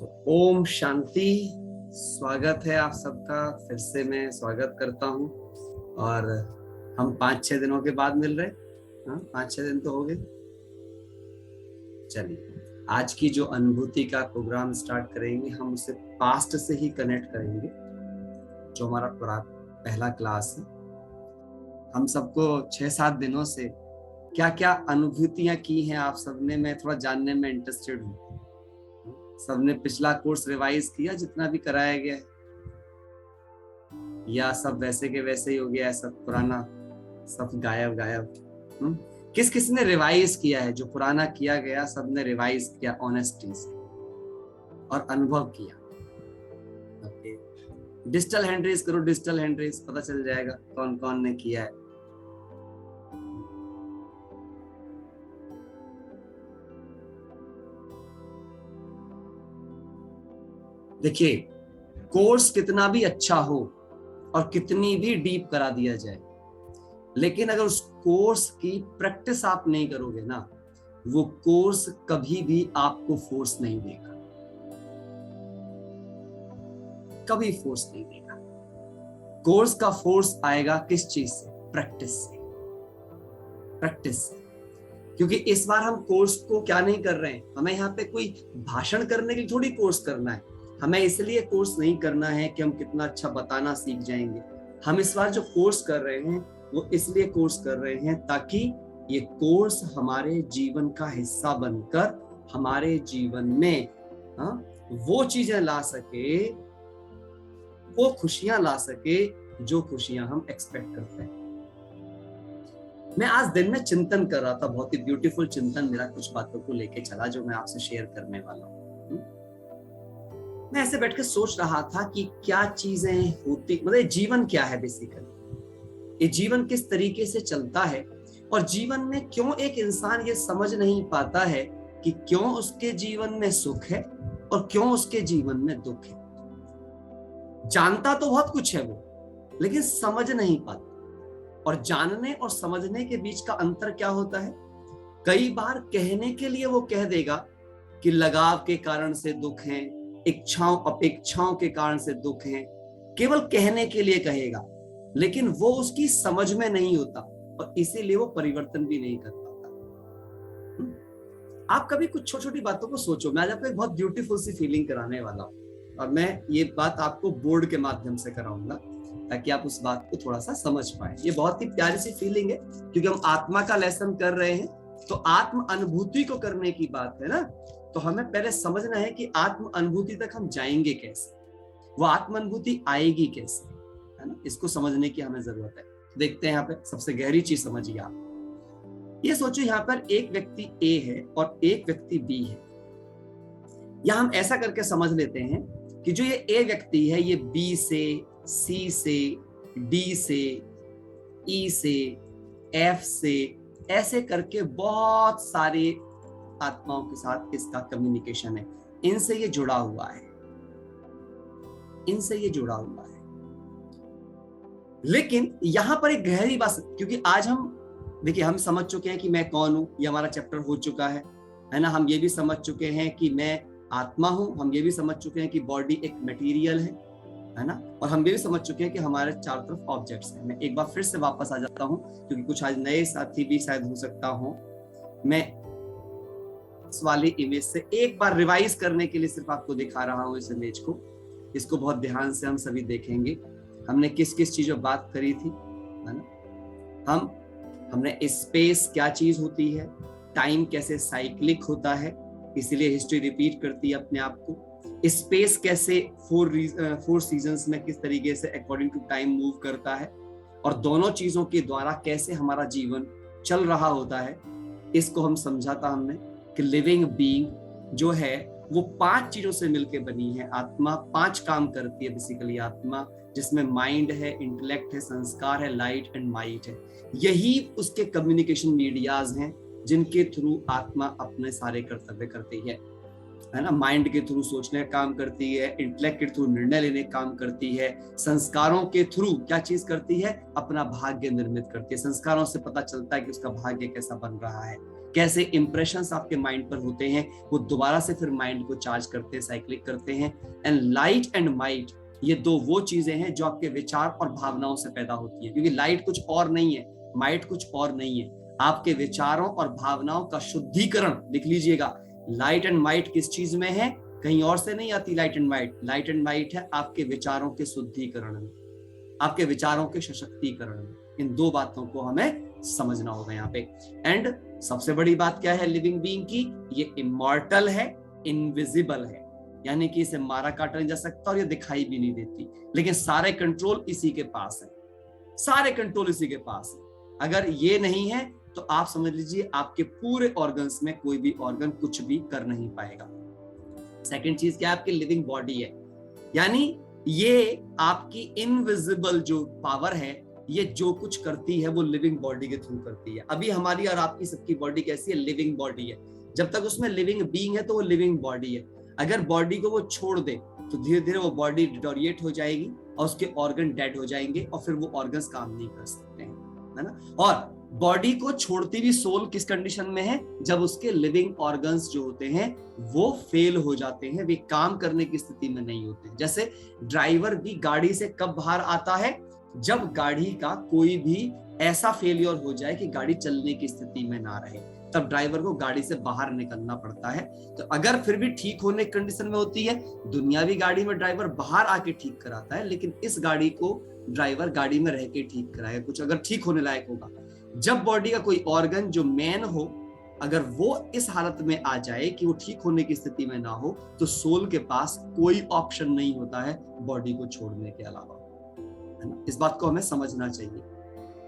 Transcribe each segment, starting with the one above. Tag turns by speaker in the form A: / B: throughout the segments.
A: ओम शांति। स्वागत है आप सबका। फिर से मैं स्वागत करता हूँ। और हम 5-6 दिनों के बाद मिल रहे। हाँ, 5-6 दिन तो हो गए। चलिए, आज की जो अनुभूति का प्रोग्राम स्टार्ट करेंगे, हम उसे पास्ट से ही कनेक्ट करेंगे। जो हमारा पहला क्लास है, हम सबको 6-7 दिनों से क्या क्या अनुभूतियां की हैं आप सबने, मैं थोड़ा जानने में इंटरेस्टेड हूँ। सबने पिछला कोर्स रिवाइज किया जितना भी कराया गया है, या सब वैसे के वैसे ही हो गया है, सब पुराना, सब गायब? किस किस ने रिवाइज किया है? जो पुराना किया गया सबने रिवाइज किया ऑनेस्टी से और अनुभव किया। ओके, डिजिटल हैंड रेज करो, डिजिटल हैंड रेज, पता चल जाएगा कौन कौन ने किया है। देखिए, कोर्स कितना भी अच्छा हो और कितनी भी डीप करा दिया जाए, लेकिन अगर उस कोर्स की प्रैक्टिस आप नहीं करोगे ना, वो कोर्स कभी भी आपको फोर्स नहीं देगा, कभी फोर्स नहीं देगा। कोर्स का फोर्स आएगा किस चीज से? प्रैक्टिस से। प्रैक्टिस से। क्योंकि इस बार हम कोर्स को क्या नहीं कर रहे हैं, हमें यहाँ पे कोई भाषण करने के लिए थोड़ी कोर्स करना है। हमें इसलिए कोर्स नहीं करना है कि हम कितना अच्छा बताना सीख जाएंगे। हम इस बार जो कोर्स कर रहे हैं वो इसलिए कोर्स कर रहे हैं ताकि ये कोर्स हमारे जीवन का हिस्सा बनकर हमारे जीवन में वो चीजें ला सके, वो खुशियां ला सके जो खुशियां हम एक्सपेक्ट करते हैं। मैं आज दिन में चिंतन कर रहा था, बहुत ही ब्यूटीफुल चिंतन मेरा कुछ बातों को लेके चला जो मैं आपसे शेयर करने वाला हूँ। मैं ऐसे बैठ के सोच रहा था कि क्या चीजें होती, मतलब जीवन क्या है बेसिकली, ये जीवन किस तरीके से चलता है, और जीवन में क्यों एक इंसान ये समझ नहीं पाता है कि क्यों उसके जीवन में सुख है और क्यों उसके जीवन में दुख है। जानता तो बहुत कुछ है वो, लेकिन समझ नहीं पाता। और जानने और समझने के बीच का अंतर क्या होता है? कई बार कहने के लिए वो कह देगा कि लगाव के कारण से दुख है, इच्छाओं अपेक्षाओं के कारण से दुख है, केवल कहने के लिए कहेगा, लेकिन वो उसकी समझ में नहीं होता और इसीलिए वो परिवर्तन भी नहीं कर पाता। आप कभी कुछ छोटी छोटी बातों को सोचो। मैं आज आपको एक बहुत ब्यूटीफुल सी फीलिंग कराने वाला हूँ, और मैं ये बात आपको बोर्ड के माध्यम से कराऊंगा ताकि आप उस बात को थोड़ा सा समझ पाए। ये बहुत ही प्यारी सी फीलिंग है, क्योंकि हम आत्मा का लेसन कर रहे हैं, तो आत्म अनुभूति को करने की बात है ना। तो हमें पहले समझना है कि आत्म अनुभूति तक हम जाएंगे कैसे, वो आत्म अनुभूति आएगी कैसे, है ना। इसको समझने की हमें जरूरत है। देखते हैं यहाँ पे सबसे गहरी चीज समझिए आप। ये सोचो, यहाँ पर एक व्यक्ति ए है और एक व्यक्ति बी है। या हम ऐसा करके समझ लेते हैं कि जो ये ए व्यक्ति है, ये बी से, सी से, डी से, ई से, एफ से, ऐसे करके बहुत सारे आत्माओं के साथ इसका कम्युनिकेशन है। इनसे ये जुड़ा हुआ है, इनसे ये जुड़ा हुआ है। लेकिन यहां पर एक गहरी बात, क्योंकि आज हम देखिए, हम समझ चुके हैं कि मैं कौन हूं, ये हमारा चैप्टर हो चुका है ना। हम ये भी समझ चुके हैं कि मैं आत्मा हूं, हम ये भी समझ चुके हैं कि बॉडी एक मटेरियल है ना। और हम ये भी समझ चुके हैं कि हमारे चारों तरफ ऑब्जेक्ट्स हैं। मैं एक बार फिर से वापस आ जाता हूं, क्योंकि कुछ आज नए साथी भी शायद हो सकता हो। मैं इस वाली इमेज से एक बार रिवाइज करने के लिए सिर्फ आपको दिखा रहा हूं इस इमेज को। इसको बहुत ध्यान से हम सभी देखेंगे। हमने किस किस चीजों पर बात करी थी, है ना। हमने स्पेस क्या चीज होती है, टाइम कैसे साइक्लिक होता है, इसीलिए हिस्ट्री रिपीट करती है अपने आप को। स्पेस कैसे 4 सीजन्स में किस तरीके से अकॉर्डिंग टू टाइम मूव करता है, और दोनों चीजों के द्वारा कैसे हमारा जीवन चल रहा होता है, इसको हम समझा था हमने कि लिविंग बीइंग जो है वो 5 चीजों से मिलकर बनी है। आत्मा 5 काम करती है बेसिकली आत्मा, जिसमें माइंड है, इंटेलेक्ट है, संस्कार है, लाइट एंड माइट है। यही उसके कम्युनिकेशन मीडियाज हैं जिनके थ्रू आत्मा अपने सारे कर्तव्य करती है ना। माइंड के थ्रू सोचने का काम करती है, इंटेलेक्ट के थ्रू निर्णय लेने का काम करती है, संस्कारों के थ्रू क्या चीज करती है, अपना भाग्य निर्मित करती है। संस्कारों से पता चलता है कि उसका भाग्य कैसा बन रहा है। कैसे इंप्रेशंस आपके माइंड पर होते हैं, वो दोबारा से फिर माइंड को चार्ज करते हैं, साइक्लिक करते हैं। एंड लाइट एंड माइट, ये दो वो चीजें हैं जो आपके विचार और भावनाओं से पैदा होती है, क्योंकि लाइट कुछ और नहीं है, माइट कुछ और नहीं है, आपके विचारों और भावनाओं का शुद्धिकरण। लिख लीजिएगा, लाइट एंड माइट किस चीज में है, कहीं और से नहीं आती light and might. Light and might है आपके विचारों के शुद्धिकरण में, आपके विचारों के सशक्तिकरण में। इन दो बातों को हमें समझना होगा यहाँ पे। एंड सबसे बड़ी बात क्या है लिविंग बीइंग की, ये इमॉर्टल है, इनविजिबल है, यानी कि इसे मारा काटा नहीं जा सकता और ये दिखाई भी नहीं देती, लेकिन सारे कंट्रोल इसी के पास है, सारे कंट्रोल इसी के पास है। अगर ये नहीं है तो आप समझ लीजिए आपके पूरे ऑर्गन्स में कोई भी ऑर्गन कुछ भी कर नहीं पाएगा। सेकंड चीज क्या है, आपकी लिविंग बॉडी है, यानी ये आपकी इनविजिबल जो पावर है, ये जो कुछ करती है वो लिविंग बॉडी के थ्रू करती है। अभी हमारी और आपकी सबकी बॉडी कैसी है, लिविंग बॉडी है। जब तक उसमें लिविंग बीइंग है तो वो लिविंग बॉडी है। अगर बॉडी को वो छोड़ दे तो धीरे धीरे वो बॉडी डिटोरिएट हो जाएगी और उसके ऑर्गन डेड हो जाएंगे और फिर वो ऑर्गन्स काम नहीं कर सकते हैं, है ना। और बॉडी को छोड़ती भी सोल किस कंडीशन में है, जब उसके लिविंग ऑर्गन्स जो होते हैं वो फेल हो जाते हैं, वे काम करने की स्थिति में नहीं होते। जैसे ड्राइवर भी गाड़ी से कब बाहर आता है, जब गाड़ी का कोई भी ऐसा फेलियर हो जाए कि गाड़ी चलने की स्थिति में ना रहे, तब ड्राइवर को गाड़ी से बाहर निकलना पड़ता है। तो अगर फिर भी ठीक होने की कंडीशन में होती है, दुनियावी गाड़ी में ड्राइवर बाहर आके ठीक कराता है, लेकिन इस गाड़ी को ड्राइवर गाड़ी में रह के ठीक कराएगा, कुछ अगर ठीक होने लायक होगा। जब बॉडी का कोई ऑर्गन जो मेन हो, अगर वो इस हालत में आ जाए कि वो ठीक होने की स्थिति में ना हो, तो सोल के पास कोई ऑप्शन नहीं होता है बॉडी को छोड़ने के अलावा, है ना। इस बात को हमें समझना चाहिए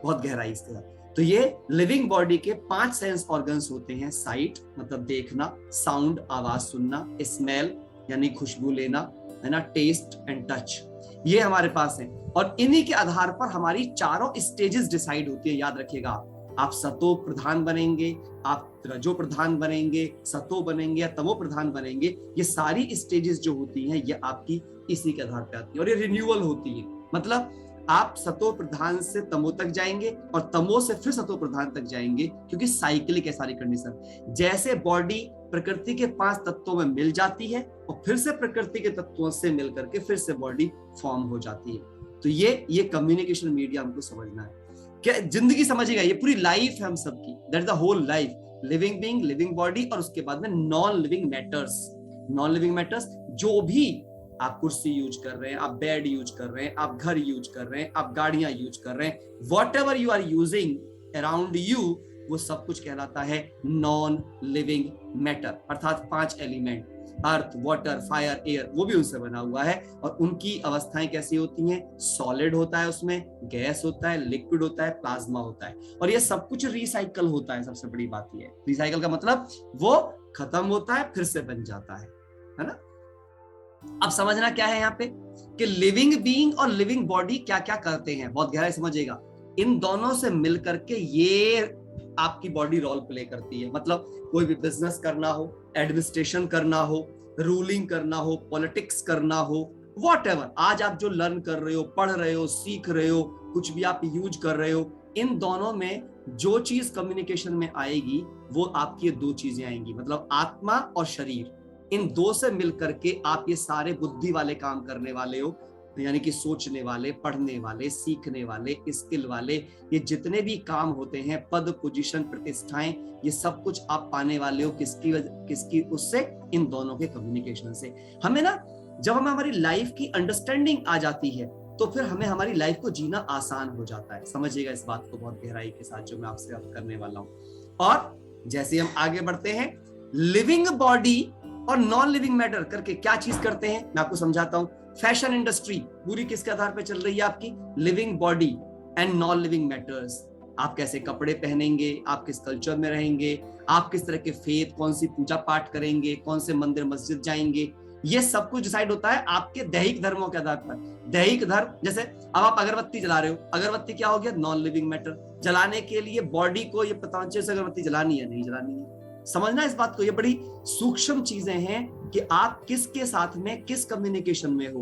A: बहुत गहराई से। तो ये लिविंग बॉडी के 5 सेंस ऑर्गन्स होते हैं। साइट मतलब देखना, साउंड आवाज सुनना, स्मेल यानी खुशबू लेना, है ना, टेस्ट एंड टच, ये हमारे पास है। और इन्हीं के आधार पर हमारी चारों स्टेजेस डिसाइड होती है। याद रखिएगा, आप सतो प्रधान बनेंगे, आप रजो प्रधान बनेंगे, सतो बनेंगे या तमो प्रधान बनेंगे, ये सारी स्टेजेस जो होती हैं ये आपकी इसी के आधार पर आती है और ये रिन्यूअल होती है। मतलब आप सतो प्रधान से तमो तक जाएंगे और तमो से फिर सतो प्रधान तक जाएंगे, क्योंकि साइक्लिक है सारी कंडीशन। जैसे बॉडी प्रकृति के 5 तत्वों में मिल जाती है और फिर से प्रकृति के तत्वों से मिल करके फिर से बॉडी फॉर्म हो जाती है। तो ये कम्युनिकेशन मीडिया हमको समझना है। क्या जिंदगी समझिएगा, ये पूरी लाइफ है हम सबकी, that is the whole life. Living being, living body, और उसके बाद में non living matters. Non living matters जो भी आप कुर्सी यूज कर रहे हैं, आप बेड यूज कर रहे हैं, आप घर यूज कर रहे हैं, आप गाड़ियां यूज कर रहे हैं, whatever you are using around you, वो सब कुछ कहलाता है नॉन लिविंग मैटर। अर्थात 5 एलिमेंट, अर्थ, वाटर, फायर, एयर, वो भी उनसे बना हुआ है। और उनकी अवस्थाएं कैसी होती हैं, सॉलिड होता है, उसमें गैस होता है, लिक्विड होता है, प्लाज्मा होता है, और ये सब कुछ रिसाइकल होता है। सबसे बड़ी बात ये है, रिसाइकल का मतलब वो खत्म होता है फिर से बन जाता है ना। अब समझना क्या है यहाँ पे कि लिविंग बीइंग और लिविंग बॉडी क्या क्या करते हैं, बहुत गहराई समझिएगा। इन दोनों से मिलकर के ये आपकी बॉडी रोल प्ले करती है। मतलब कोई भी बिजनेस करना हो, एडमिनिस्ट्रेशन करना हो, रूलिंग करना हो, पॉलिटिक्स करना हो, व्हाटएवर, आज आप जो लर्न कर रहे हो, पढ़ रहे हो, सीख रहे हो, कुछ भी आप यूज कर रहे हो, इन दोनों में जो चीज कम्युनिकेशन में आएगी वो आपकी 2 चीजें आएंगी, मतलब आत्मा और शरीर। इन 2 से मिलकर के आप ये सारे बुद्धि वाले काम करने वाले हो, यानी कि सोचने वाले, पढ़ने वाले, सीखने वाले, स्किल वाले, ये जितने भी काम होते हैं, पद, पोजीशन, प्रतिष्ठाएं, ये सब कुछ आप पाने वाले हो किसकी उससे, इन दोनों के कम्युनिकेशन से। हमें ना जब हमें हमारी लाइफ की अंडरस्टैंडिंग आ जाती है तो फिर हमें हमारी लाइफ को जीना आसान हो जाता है। समझिएगा इस बात को बहुत गहराई के साथ जो मैं आपसे अब करने वाला हूं। और जैसे हम आगे बढ़ते हैं, लिविंग बॉडी और नॉन लिविंग मैटर करके क्या चीज करते हैं मैं आपको समझाता हूं। फैशन इंडस्ट्री पूरी किसके आधार पर चल रही है आपकी, living body and non living matters. आप कैसे कपड़े पहनेंगे, आप किस कल्चर में रहेंगे, आप किस तरह के फेथ, कौन सी पूजा पाठ करेंगे, कौन से मंदिर मस्जिद जाएंगे, ये सब कुछ डिसाइड होता है आपके दैहिक धर्मों के आधार पर। दैहिक धर्म, जैसे अब आप अगरबत्ती जला रहे हो, अगरबत्ती क्या हो गया, नॉन लिविंग मैटर। जलाने के लिए बॉडी को ये पता होना चाहिए अगरबत्ती जलानी है नहीं जलानी है। समझना इस बात को, ये बड़ी सूक्ष्म चीजें हैं कि आप किसके साथ में किस कम्युनिकेशन में हो।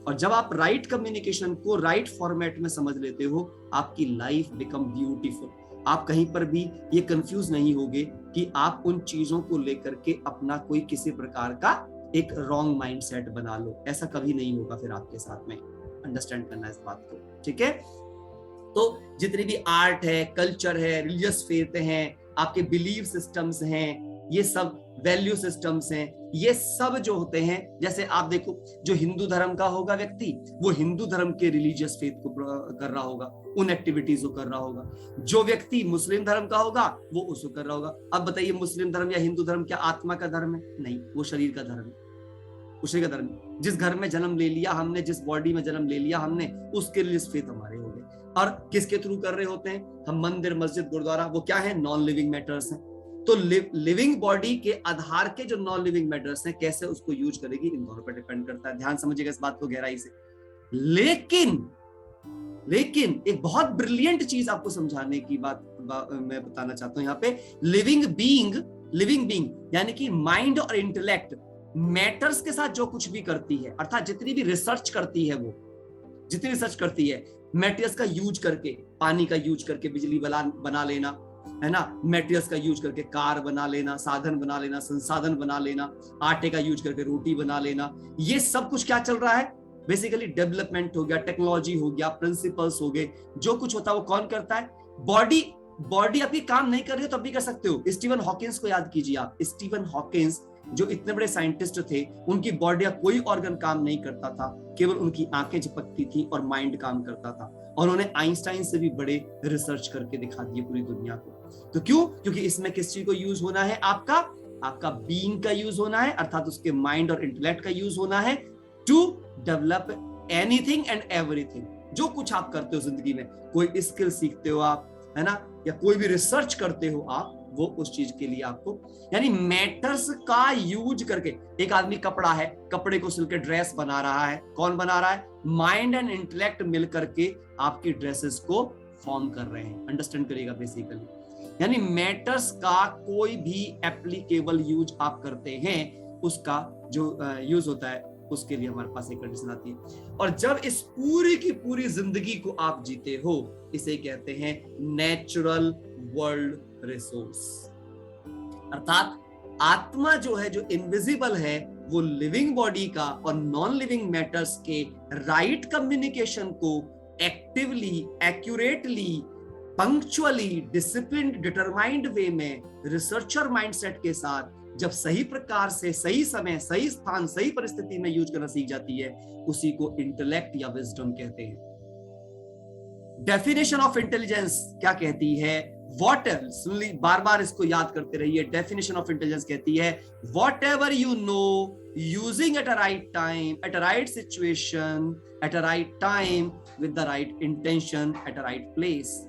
A: और जब आप राइट कम्युनिकेशन को राइट फॉर्मेट में समझ लेते हो, आपकी लाइफ बिकम ब्यूटीफुल। आप कहीं पर भी ये कंफ्यूज नहीं होगे कि आप उन चीजों को लेकर के अपना कोई किसी प्रकार का एक रॉन्ग माइंडसेट बना लो, ऐसा कभी नहीं होगा फिर आपके साथ में। अंडरस्टैंड करना इस बात को, ठीक है। तो जितनी भी आर्ट है, कल्चर है, रिलीजियस फेथ हैं, आपके बिलीव सिस्टम्स हैं, ये सब वैल्यू सिस्टम्स हैं, ये सब जो होते हैं, जैसे आप देखो जो हिंदू धर्म का होगा व्यक्ति, वो हिंदू धर्म के रिलीजियस फेथ को कर रहा होगा, उन एक्टिविटीज को कर रहा होगा। जो व्यक्ति मुस्लिम धर्म का होगा वो उसको कर रहा होगा। अब बताइए मुस्लिम धर्म या हिंदू धर्म क्या आत्मा का धर्म है? नहीं, वो शरीर का धर्म है। उसी का धर्म, जिस घर में जन्म ले लिया हमने, जिस बॉडी में जन्म ले लिया हमने, उसके रिलीजियस फेथ हमारे हो गए। और किसके थ्रू कर रहे होते हैं हम? मंदिर, मस्जिद, गुरुद्वारा, वो क्या है? नॉन लिविंग मैटर्स हैं। तो लिविंग बॉडी के आधार के जो नॉन लिविंग मैटर्स हैं, कैसे उसको यूज करेगी, इन दोनों पर डिपेंड करता है। ध्यान समझिएगा इस बात को गहराई से। लेकिन एक बहुत ब्रिलियंट चीज आपको समझाने की बात मैं बताना चाहता हूं यहाँ पे। लिविंग बीइंग यानी कि माइंड और इंटेलेक्ट मैटर्स के साथ जो कुछ भी करती है, अर्थात जितनी भी रिसर्च करती है, वो जितनी रिसर्च करती है मेटेरियल्स का यूज करके, पानी का यूज करके बिजली बना लेना, है ना, मेटेरियल्स का यूज करके कार बना लेना, साधन बना लेना, संसाधन बना लेना, आटे का यूज करके रोटी बना लेना, ये सब कुछ क्या चल रहा है? बेसिकली डेवलपमेंट हो गया, टेक्नोलॉजी हो गया, प्रिंसिपल्स हो गए, जो कुछ होता है वो कौन करता है? बॉडी आपकी काम नहीं कर रही हो तब भी कर सकते हो। स्टीवन हॉकिंस को याद कीजिए आप। स्टीवन हॉकिंस जो इतने बड़े साइंटिस्ट थे, उनकी बॉडी का कोई ऑर्गन काम नहीं करता था, केवल उनकी आंखें झपकती थी और माइंड काम करता था। और उन्होंने आइंस्टाइन से भी बड़े रिसर्च करके दिखा दिए पूरी दुनिया को। तो क्यों? क्योंकि इसमें किस चीज को यूज होना है? आपका बीइंग का यूज होना है, अर्थात उसके माइंड और इंटेलेक्ट का यूज होना है to develop anything and everything. जो कुछ आप करते हो जिंदगी में, कोई स्किल सीखते हो आप, है ना, या कोई भी रिसर्च करते हो आप, वो उस चीज के लिए आपको, यानी मैटर्स का यूज करके। एक आदमी कपड़ा है, कपड़े को सिल के ड्रेस बना रहा है, कौन बना रहा है? माइंड एंड इंटेलेक्ट मिल करके आपकी ड्रेसेस को फॉर्म कर रहे हैं। अंडरस्टैंड करिएगा बेसिकली, यानी मैटर्स का कोई भी एप्लीकेबल यूज आप करते हैं, उसका जो यूज होता है उसके लिए हमारे पास एक कंडीशन आती है। और जब इस पूरी की पूरी जिंदगी को आप जीते हो, इसे कहते हैं नेचुरल वर्ल्ड रिसोर्स। अर्थात आत्मा जो है, जो इनविजिबल है, वो लिविंग बॉडी का और नॉन लिविंग मैटर्स के राइट कम्युनिकेशन को actively, accurately, punctually, disciplined, determined way में रिसर्चर माइंडसेट के साथ जब सही प्रकार से, सही समय, सही स्थान, सही परिस्थिति में यूज करना सीख जाती है, उसी को इंटेलेक्ट या विजडम कहते हैं। डेफिनेशन ऑफ इंटेलिजेंस क्या कहती है? वॉट एवर, बार बार इसको याद करते रहिए। डेफिनेशन ऑफ इंटेलिजेंस कहती है what ever you know, using at a right time, at a right situation, at a right time, with the right intention, at a right place.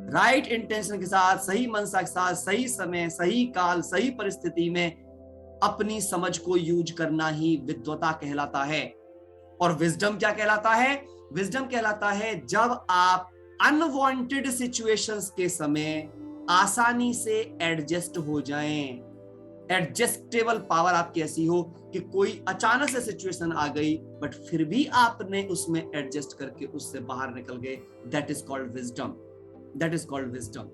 A: Right intention के साथ, सही मनसा के साथ, सही समय, सही काल, सही परिस्थिति में अपनी समझ को यूज करना ही विद्वता कहलाता है। और विजडम क्या कहलाता है? विजडम कहलाता है जब आप अनवांटेड सिचुएशंस के समय आसानी से एडजस्ट हो जाएं। एडजस्टेबल पावर आपकी ऐसी हो कि कोई अचानक से सिचुएशन आ गई, बट फिर भी आपने उसमें एडजस्ट करके उससे बाहर निकल गए। That is called wisdom. That is called wisdom.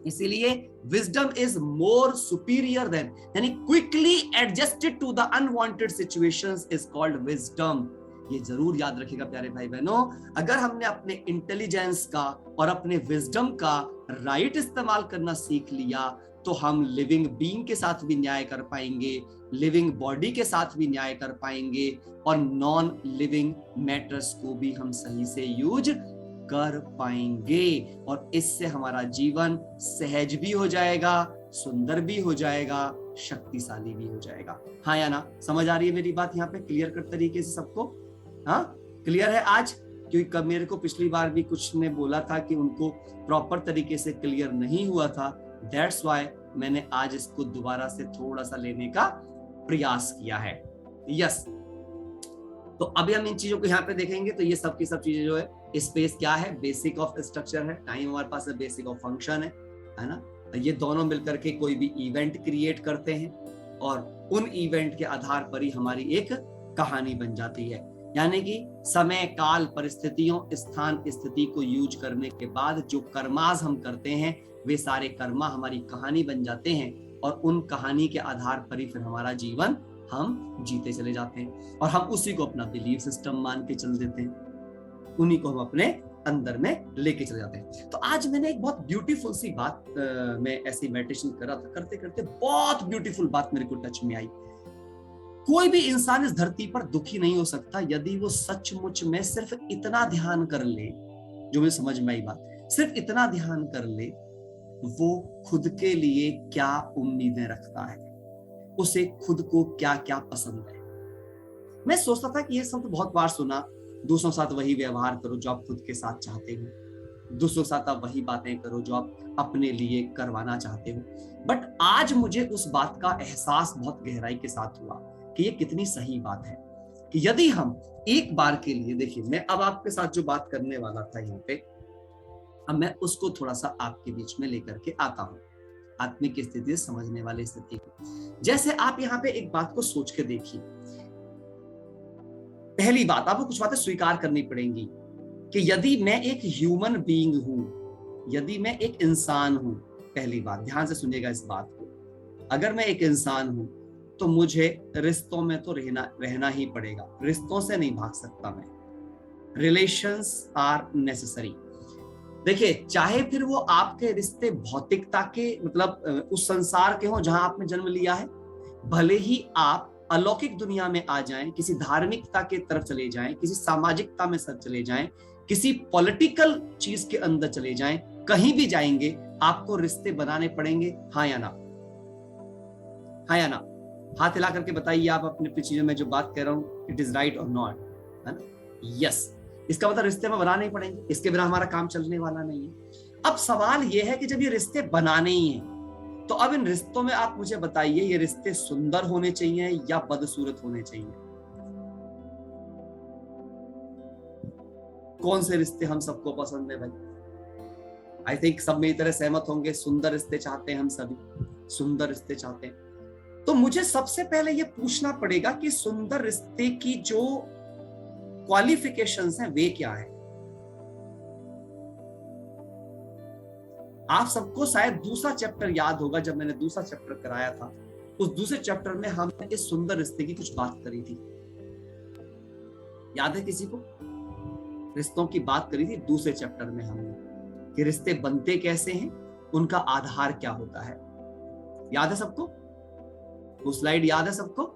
A: इसीलिए wisdom is more superior than, यानी quickly adjusted to the unwanted situations is called wisdom. ये जरूर याद रखिएगा प्यारे भाई बहनों, अगर हमने अपने इंटेलिजेंस का और अपने विजडम का राइट इस्तेमाल करना सीख लिया, तो हम लिविंग बीइंग के साथ भी न्याय कर पाएंगे, लिविंग बॉडी के साथ भी न्याय कर पाएंगे, और नॉन लिविंग मैटर्स को भी हम सही से यूज कर पाएंगे। और इससे हमारा जीवन सहज भी हो जाएगा, सुंदर भी हो जाएगा, शक्तिशाली भी हो जाएगा। हाँ या ना? समझ आ रही है मेरी बात यहाँ पे क्लियर कट तरीके से सबको? हाँ, क्लियर है आज? क्योंकि मेरे को पिछली बार भी कुछ ने बोला था कि उनको प्रॉपर तरीके से क्लियर नहीं हुआ था। दैट्स व्हाई मैंने आज इसको दोबारा से थोड़ा सा लेने का प्रयास किया है। यस, तो अभी हम इन चीजों को यहाँ पे देखेंगे। तो ये सब की सब चीजें जो है, स्पेस क्या है? बेसिक ऑफ स्ट्रक्चर है। टाइम हमारे पास है, बेसिक ऑफ फंक्शन है ना? ये दोनों मिलकर के कोई भी इवेंट क्रिएट करते हैं, और उन इवेंट के आधार पर ही हमारी एक कहानी बन जाती है। यानी कि समय, काल, परिस्थितियों, स्थान, स्थिति को यूज करने के बाद जो कर्मास हम करते हैं वे सारे कर्मा हमारी कहानी बन जाते हैं, और उन कहानी के आधार पर ही फिर हमारा जीवन हम जीते चले जाते हैं, और हम उसी को अपना बिलीफ सिस्टम मान के चल देते हैं, उन्हीं को हम अपने अंदर में लेके चले जाते हैं। तो आज मैंने एक बहुत ब्यूटीफुल सी बात, मैं ऐसी मेडिटेशन कर रहा था, करते करते बहुत ब्यूटीफुल बात मेरे को टच में आई। कोई भी इंसान इस धरती पर दुखी नहीं हो सकता यदि वो सचमुच में सिर्फ इतना ध्यान कर ले, जो मुझे समझ में आई बात, सिर्फ इतना ध्यान कर ले वो खुद के लिए क्या उम्मीदें रखता है, उसे खुद को क्या क्या पसंद है। मैं सोचता था कि ये सब तो बहुत बार सुना, दूसरों के साथ वही व्यवहार करो जो आप खुद के साथ चाहते हो, दूसरों के साथ आप वही बातें करो जो आप अपने लिए करवाना चाहते हो। बट आज मुझे उस बात का एहसास बहुत गहराई के साथ हुआ कि ये कितनी सही बात है कि यदि हम एक बार के लिए, देखिए मैं अब आपके साथ जो बात करने वाला था यहाँ पे, अब मैं उसको थोड़ा सा आपके बीच में लेकर के आता हूँ, आत्मिक स्थिति समझने वाली स्थिति को। जैसे आप यहाँ पे एक बात को सोच के देखिए, पहली बात आपको कुछ बातें स्वीकार करनी पड़ेंगी कि यदि मैं एक ह्यूमन बीइंग हूं, यदि मैं एक इंसान हूं, पहली बात ध्यान से सुनिएगा इस बात को, अगर मैं एक इंसान हूं तो मुझे रिश्तों में तो रहना ही पड़ेगा, रिश्तों से नहीं भाग सकता मैं। Relations are necessary. देखिए चाहे फिर वो आपके रिश्ते भौतिकता के मतलब उस संसार के हों जहां आपने जन्म लिया है, भले ही आप अलौकिक दुनिया में आ जाएं, किसी धार्मिकता के तरफ चले जाएं, किसी सामाजिकता में सब चले जाएं, किसी पॉलिटिकल चीज के अंदर चले जाएं, कहीं भी जाएंगे आपको रिश्ते बनाने पड़ेंगे, हाँ या ना? हाँ या ना? हाथ हिला करके बताइए आप अपने चीजों में जो बात कह रहा हूं, इट इज राइट और नॉट, है ना? यस, इसका मतलब रिश्ते में बनाने ही पड़ेंगे, इसके बिना हमारा काम चलने वाला नहीं है। अब सवाल यह है कि जब ये रिश्ते बनाने ही हैं तो अब इन रिश्तों में आप मुझे बताइए, ये रिश्ते सुंदर होने चाहिए या बदसूरत होने चाहिए? कौन से रिश्ते हम सबको पसंद है भाई? आई थिंक सब मेरी तरह सहमत होंगे, सुंदर रिश्ते चाहते हैं, हम सभी सुंदर रिश्ते चाहते हैं। तो मुझे सबसे पहले ये पूछना पड़ेगा कि सुंदर रिश्ते की जो क्वालिफिकेशंस हैं वे क्या है? आप सबको शायद दूसरा चैप्टर याद होगा, जब मैंने दूसरा चैप्टर कराया था, उस दूसरे चैप्टर में हमने इस सुंदर रिश्ते की कुछ बात करी थी, याद है किसी को? रिश्तों की बात करी थी दूसरे चैप्टर में हमने कि रिश्ते बनते कैसे हैं, उनका आधार क्या होता है। याद है सबको? वो स्लाइड याद है सबको?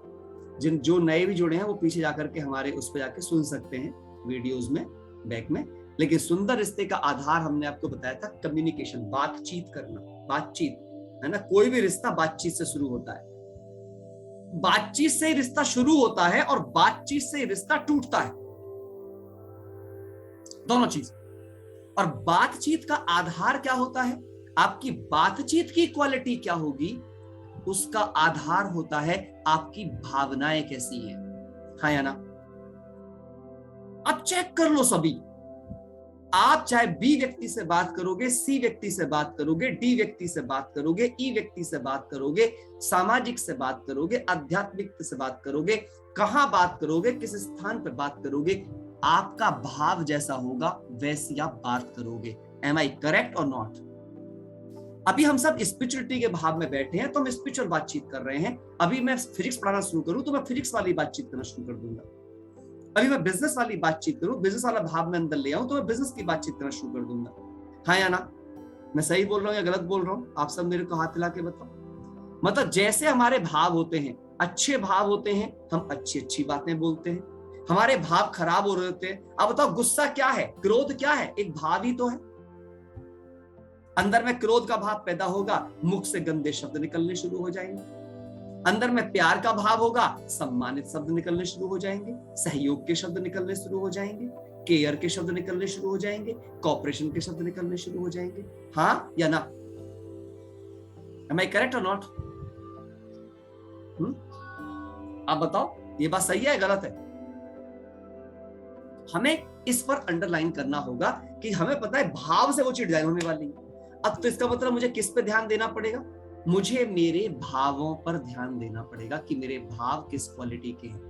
A: जो नए भी जुड़े हैं वो पीछे जाकर के हमारे उस पर जाके सुन सकते हैं वीडियोस में, बैक में। लेकिन सुंदर रिश्ते का आधार हमने आपको बताया था कम्युनिकेशन, बातचीत करना, बातचीत, है ना? कोई भी रिश्ता बातचीत से शुरू होता है, बातचीत से ही रिश्ता शुरू होता है और बातचीत से ही रिश्ता टूटता है, दोनों चीज। और बातचीत का आधार क्या होता है? आपकी बातचीत की क्वालिटी क्या होगी, उसका आधार होता है आपकी भावनाएं कैसी हैं, हाँ या ना? अब चेक कर लो सभी, आप चाहे बी व्यक्ति से बात करोगे, सी व्यक्ति से बात करोगे, डी व्यक्ति से बात करोगे, ई व्यक्ति से बात करोगे, सामाजिक से बात करोगे, आध्यात्मिक से बात करोगे, कहां बात करोगे, किस स्थान पर बात करोगे, आपका भाव जैसा होगा वैसी आप बात करोगे। एम आई करेक्ट और नॉट? अभी हम सब स्पिरिचुअलिटी के भाव में बैठे हैं तो हम स्पिरिचुअल बातचीत कर रहे हैं। अभी मैं फिजिक्स पढ़ाना शुरू करूं तो मैं फिजिक्स वाली बातचीत करना शुरू कर दूंगा। अभी मैं बिजनेस वाली बातचीत करूं, बिजनेस वाला भाव में अंदर ले आऊं तो मैं बिजनेस की बातचीत करना शुरू कर दूंगा, हाँ या ना? मैं सही बोल रहा हूं या गलत बोल रहा हूं? आप सब मेरे को हाथ हिला के बताओ। मतलब जैसे हमारे भाव होते हैं, अच्छे भाव होते हैं, हम अच्छी अच्छी बातें बोलते हैं। हमारे भाव खराब हो रहे होते हैं, अब बताओ गुस्सा क्या है, क्रोध क्या है? एक भाव ही तो है। अंदर में क्रोध का भाव पैदा होगा, मुख से गंदे शब्द निकलने शुरू हो जाएंगे। अंदर में प्यार का भाव होगा, सम्मानित शब्द निकलने शुरू हो जाएंगे, सहयोग के शब्द निकलने शुरू हो जाएंगे, केयर के शब्द निकलने शुरू हो जाएंगे, कॉपरेशन के शब्द निकलने शुरू हो जाएंगे, हाँ या ना? Am I correct or not? आप बताओ ये बात सही है गलत है? हमें इस पर अंडरलाइन करना होगा कि हमें पता है भाव से वो चीज डिजाइन होने वाली है। अब तो इसका मतलब मुझे किस पे ध्यान देना पड़ेगा? मुझे मेरे भावों पर ध्यान देना पड़ेगा कि मेरे भाव किस क्वालिटी के हैं,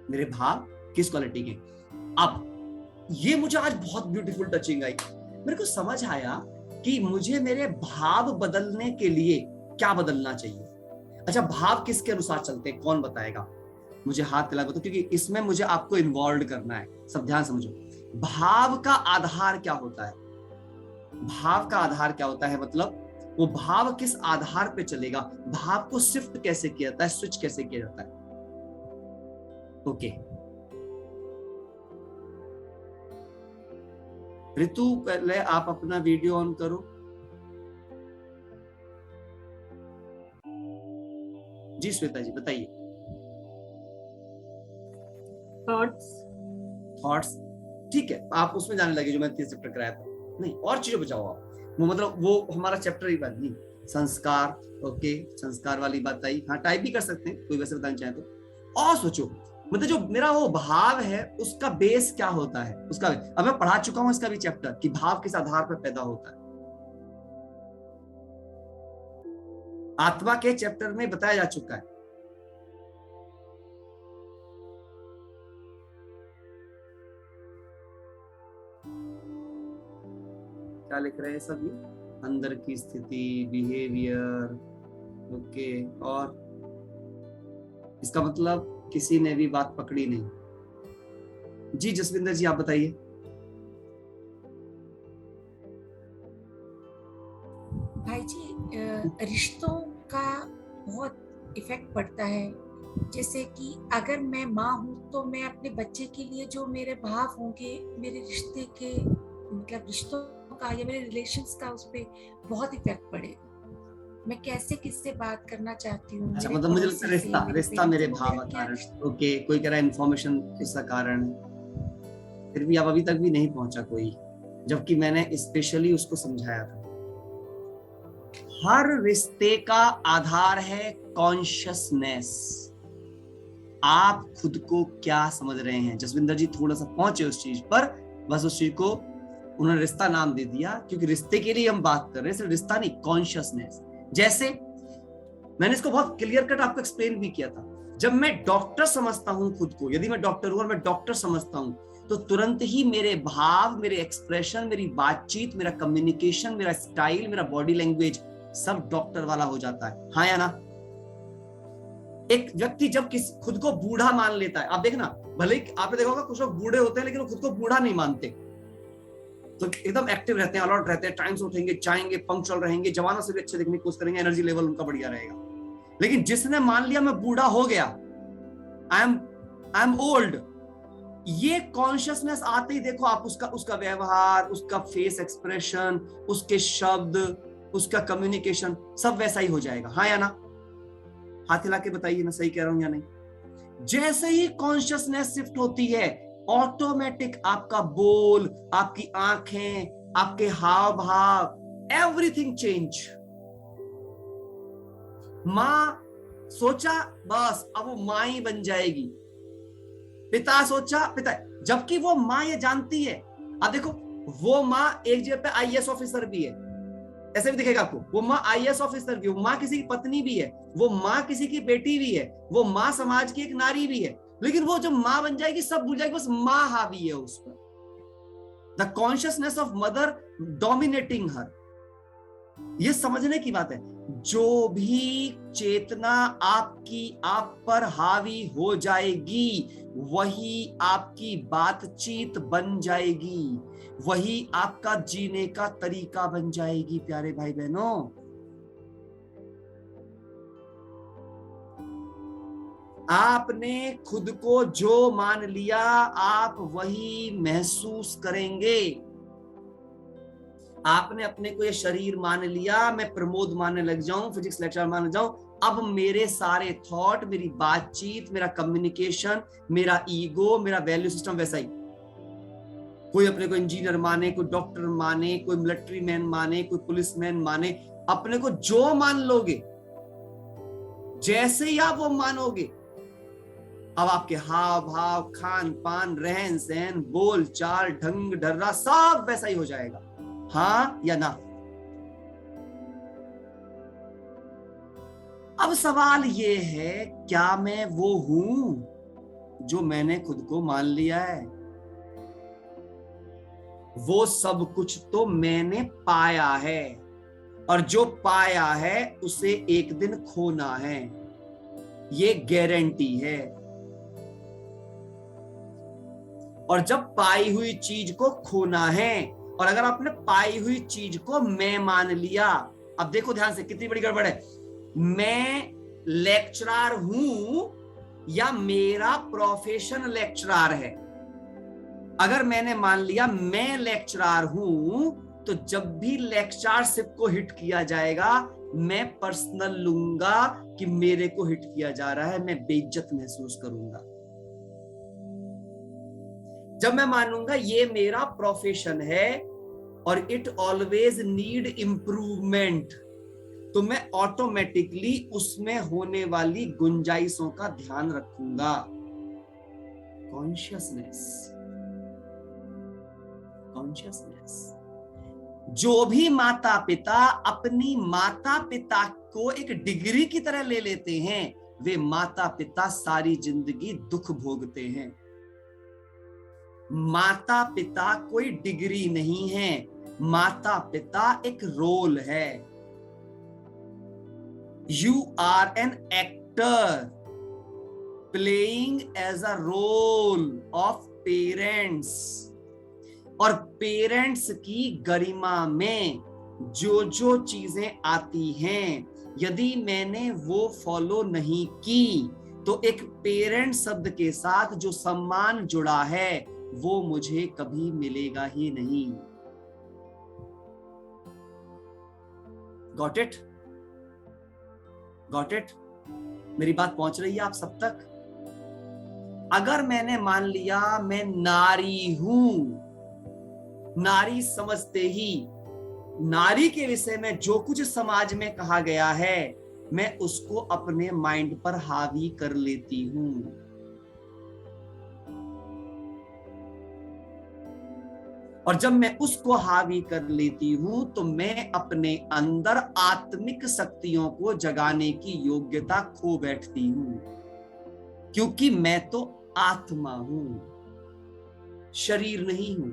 A: मेरे भाव किस क्वालिटी के। अब ये मुझे आज बहुत ब्यूटीफुल टचिंग आई, मेरे को समझ आया कि मुझे मेरे भाव बदलने के लिए क्या बदलना चाहिए। अच्छा, भाव किसके अनुसार चलते हैं, कौन बताएगा मुझे? हाथ दिला बताओ, क्योंकि इसमें मुझे आपको इन्वॉल्व करना है। सब ध्यान समझो, भाव का आधार क्या होता है? भाव का आधार क्या होता है, मतलब वो भाव किस आधार पे चलेगा, भाव को शिफ्ट कैसे किया जाता है, स्विच कैसे किया जाता है। ओके ऋतु, पहले आप अपना वीडियो ऑन करो। जी श्वेता जी बताइए। थॉट्स, ठीक है, आप उसमें जाने लगे जो मैं 3 चैप्टर कराया था। नहीं, और चीजों बचाओ आप, वो मतलब वो हमारा चैप्टर ही बात नहीं। संस्कार, ओके, संस्कार वाली बात आई। हाँ, टाइप भी कर सकते हैं, कोई वैसे बताना चाहे तो। और सोचो, मतलब जो मेरा वो भाव है उसका बेस क्या होता है, उसका अब मैं पढ़ा चुका हूं इसका भी चैप्टर कि भाव किस आधार पर पैदा होता है। आत्मा के चैप्टर में बताया जा चुका है। क्या लिख रहे हैं सभी? अंदर की स्थिति, बिहेवियर, ओके। और इसका मतलब किसी ने भी बात पकड़ी नहीं। जी जसविंदर जी आप बताइए।
B: भाई जी, रिश्तों का बहुत इफेक्ट पड़ता है। जैसे कि अगर मैं माँ हूँ तो मैं अपने बच्चे के लिए जो मेरे भाव होंगे, मेरे रिश्ते के मतलब रिश्तों का या मेरे रिलेशंस का उस पर बहुत इफेक्ट पड़ेगा। मैं कैसे किससे बात करना चाहती हूँ,
A: अच्छा,
B: मेरे
A: मतलब मुझे लगता है
B: पड़ोसी से,
A: रिश्ता,
B: मेरे
A: रिश्ता
B: पेरेंट्स
A: मेरे
B: से, वो
A: भाव
B: मेरा
A: का
B: क्या
A: कारण।
B: रिश्ता।
A: ओके, कोई कह रहा है इन्फॉर्मेशन इसका कारण, फिर भी आप अभी तक भी नहीं पहुंचा कोई, जबकि मैंने स्पेशली उसको समझाया था। हर रिश्ते का आधार है कॉन्शियसनेस। आप खुद को क्या समझ रहे हैं? जसविंदर जी थोड़ा सा पहुंचे उस चीज पर, बस उस चीज को उन्होंने रिश्ता नाम दे दिया, क्योंकि रिश्ते के लिए हम बात कर रहे हैं, सिर्फ रिश्ता नहीं, कॉन्शियसनेस। जैसे मैंने इसको बहुत क्लियर कट आपको एक्सप्लेन भी किया था। जब मैं डॉक्टर समझता हूं खुद को, यदि मैं डॉक्टर हूं और मैं डॉक्टर समझता हूं, तो तुरंत ही मेरे भाव, मेरे एक्सप्रेशन, मेरी बातचीत, मेरा कम्युनिकेशन, मेरा स्टाइल, मेरा बॉडी लैंग्वेज सब डॉक्टर वाला हो जाता है। हाँ या ना? एक व्यक्ति जब खुद को बूढ़ा मान लेता है, आप देखना, भले ही आपने देखा होगा कुछ लोग बूढ़े होते हैं लेकिन वो खुद को बूढ़ा नहीं मानते, तो एकदम एक्टिव रहते हैं, अलर्ट रहते हैं, टाइम से उठेंगे, चाहेंगे, पंक्चुअल रहेंगे, जवानों से भी अच्छे दिखने की कोशिश करेंगे, एनर्जी लेवल उनका बढ़िया रहेगा। लेकिन जिसने मान लिया मैं बूढ़ा हो गया, आई एम ओल्ड, ये कॉन्शियसनेस आते ही देखो आप उसका व्यवहार, उसका फेस एक्सप्रेशन, उसके शब्द, उसका कम्युनिकेशन सब वैसा ही हो जाएगा। हाँ या ना? हाथ हिला के बताइए मैं सही कह रहा हूं या नहीं। जैसे ही कॉन्शियसनेस शिफ्ट होती है, ऑटोमेटिक आपका बोल, आपकी आंखें, आपके हाव भाव, एवरीथिंग चेंज। मां सोचा बस अब वो मां ही बन जाएगी, पिता सोचा पिता, जबकि वो मां ये जानती है। अब देखो, वो मां एक जगह पे आईएएस ऑफिसर भी है, ऐसे भी दिखेगा आपको, वो मां आईएएस ऑफिसर भी है, वो मां किसी की पत्नी भी है, वो मां किसी की बेटी भी है, वो मां समाज की एक नारी भी है। लेकिन वो जब मां बन जाएगी सब भूल जाएगी, बस मां हावी है उस पर, the consciousness of mother dominating her. ये समझने की बात है। जो भी चेतना आपकी आप पर हावी हो जाएगी, वही आपकी बातचीत बन जाएगी, वही आपका जीने का तरीका बन जाएगी। प्यारे भाई बहनों, आपने खुद को जो मान लिया, आप वही महसूस करेंगे। आपने अपने को ये शरीर मान लिया, मैं प्रमोद मानने लग जाऊं, फिजिक्स लेक्चर मानने जाऊं, अब मेरे सारे थॉट, मेरी बातचीत, मेरा कम्युनिकेशन, मेरा ईगो, मेरा वैल्यू सिस्टम वैसा ही। कोई अपने को इंजीनियर माने, कोई डॉक्टर माने, कोई मिलिट्री मैन माने, कोई पुलिस मैन माने, अपने को जो मान लोगे, जैसे ही आप वो मानोगे, अब आपके हाव भाव, खान पान, रहन सहन, बोल चाल, ढंग ढर्रा सब वैसा ही हो जाएगा। हाँ या ना? अब सवाल ये है, क्या मैं वो हूं? जो मैंने खुद को मान लिया है। वो सब कुछ तो मैंने पाया है, और जो पाया है उसे एक दिन खोना है, ये गारंटी है। और जब पाई हुई चीज को खोना है, और अगर आपने पाई हुई चीज को मैं मान लिया, अब देखो ध्यान से कितनी बड़ी गड़बड़ है। मैं लेक्चरर हूं या मेरा प्रोफेशन लेक्चरर है? अगर मैंने मान लिया मैं लेक्चरर हूं, तो जब भी लेक्चरशिप को हिट किया जाएगा, मैं पर्सनल लूंगा कि मेरे को हिट किया जा रहा है, मैं बेइज्जत महसूस करूंगा। जब मैं मानूंगा ये मेरा प्रोफेशन है और इट ऑलवेज नीड इंप्रूवमेंट, तो मैं ऑटोमेटिकली उसमें होने वाली गुंजाइशों का ध्यान रखूंगा। Consciousness, consciousness. जो भी माता पिता अपनी माता पिता को एक डिग्री की तरह ले लेते हैं, वे माता पिता सारी जिंदगी दुख भोगते हैं। माता पिता कोई डिग्री नहीं है, माता पिता एक रोल है। You are an actor playing as a role of parents, और पेरेंट्स की गरिमा में जो जो चीजें आती हैं, यदि मैंने वो फॉलो नहीं की, तो एक पेरेंट शब्द के साथ जो सम्मान जुड़ा है वो मुझे कभी मिलेगा ही नहीं। Got it? Got it? मेरी बात पहुंच रही है आप सब तक? अगर मैंने मान लिया मैं नारी हूं, नारी समझते ही नारी के विषय में जो कुछ समाज में कहा गया है, मैं उसको अपने माइंड पर हावी कर लेती हूं। और जब मैं उसको हावी कर लेती हूं, तो मैं अपने अंदर आत्मिक शक्तियों को जगाने की योग्यता खो बैठती हूं, क्योंकि मैं तो आत्मा हूं, शरीर नहीं हूं।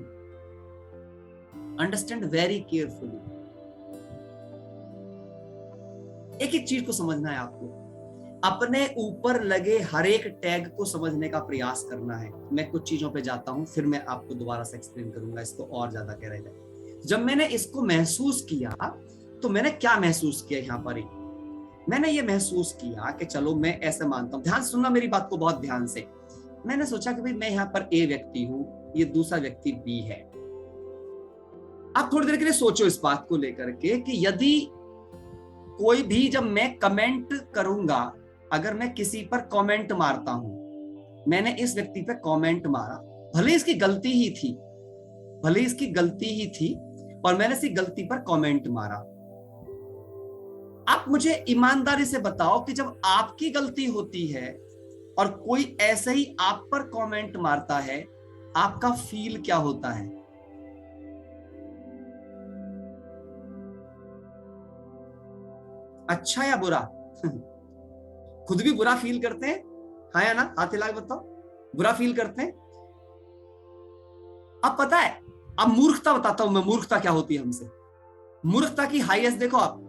A: Understand very carefully. एक एक चीज को समझना है आपको, अपने ऊपर लगे हर एक टैग को समझने का प्रयास करना है। मैं कुछ चीजों पे जाता हूं, फिर मैं आपको दोबारा से एक्सप्लेन करूंगा इसको और ज्यादा गहराई में। जब मैंने इसको महसूस किया, तो मैंने क्या महसूस किया यहां पर? मैंने ये महसूस किया कि चलो मैं ऐसे मानता हूं, ध्यान सुनना मेरी बात को बहुत ध्यान से। मैंने सोचा कि भाई मैं यहाँ पर ए व्यक्ति हूं, ये दूसरा व्यक्ति बी है। आप थोड़ी देर के लिए सोचो इस बात को लेकर के कि यदि कोई भी, जब मैं कमेंट करूंगा, अगर मैं किसी पर कमेंट मारता हूं, मैंने इस व्यक्ति पे कमेंट मारा, भले इसकी गलती ही थी, भले इसकी गलती ही थी, और मैंने इसकी गलती पर कमेंट मारा। आप मुझे ईमानदारी से बताओ कि जब आपकी गलती होती है और कोई ऐसे ही आप पर कमेंट मारता है, आपका फील क्या होता है? अच्छा या बुरा? खुद भी बुरा फील करते हैं, हाँ या ना? हाथ हिला के बताओ, बुरा फील करते हैं? अब पता है, अब मूर्खता बताता हूं मैं, मूर्खता क्या होती है हमसे। मूर्खता की हाईएस्ट देखो आप,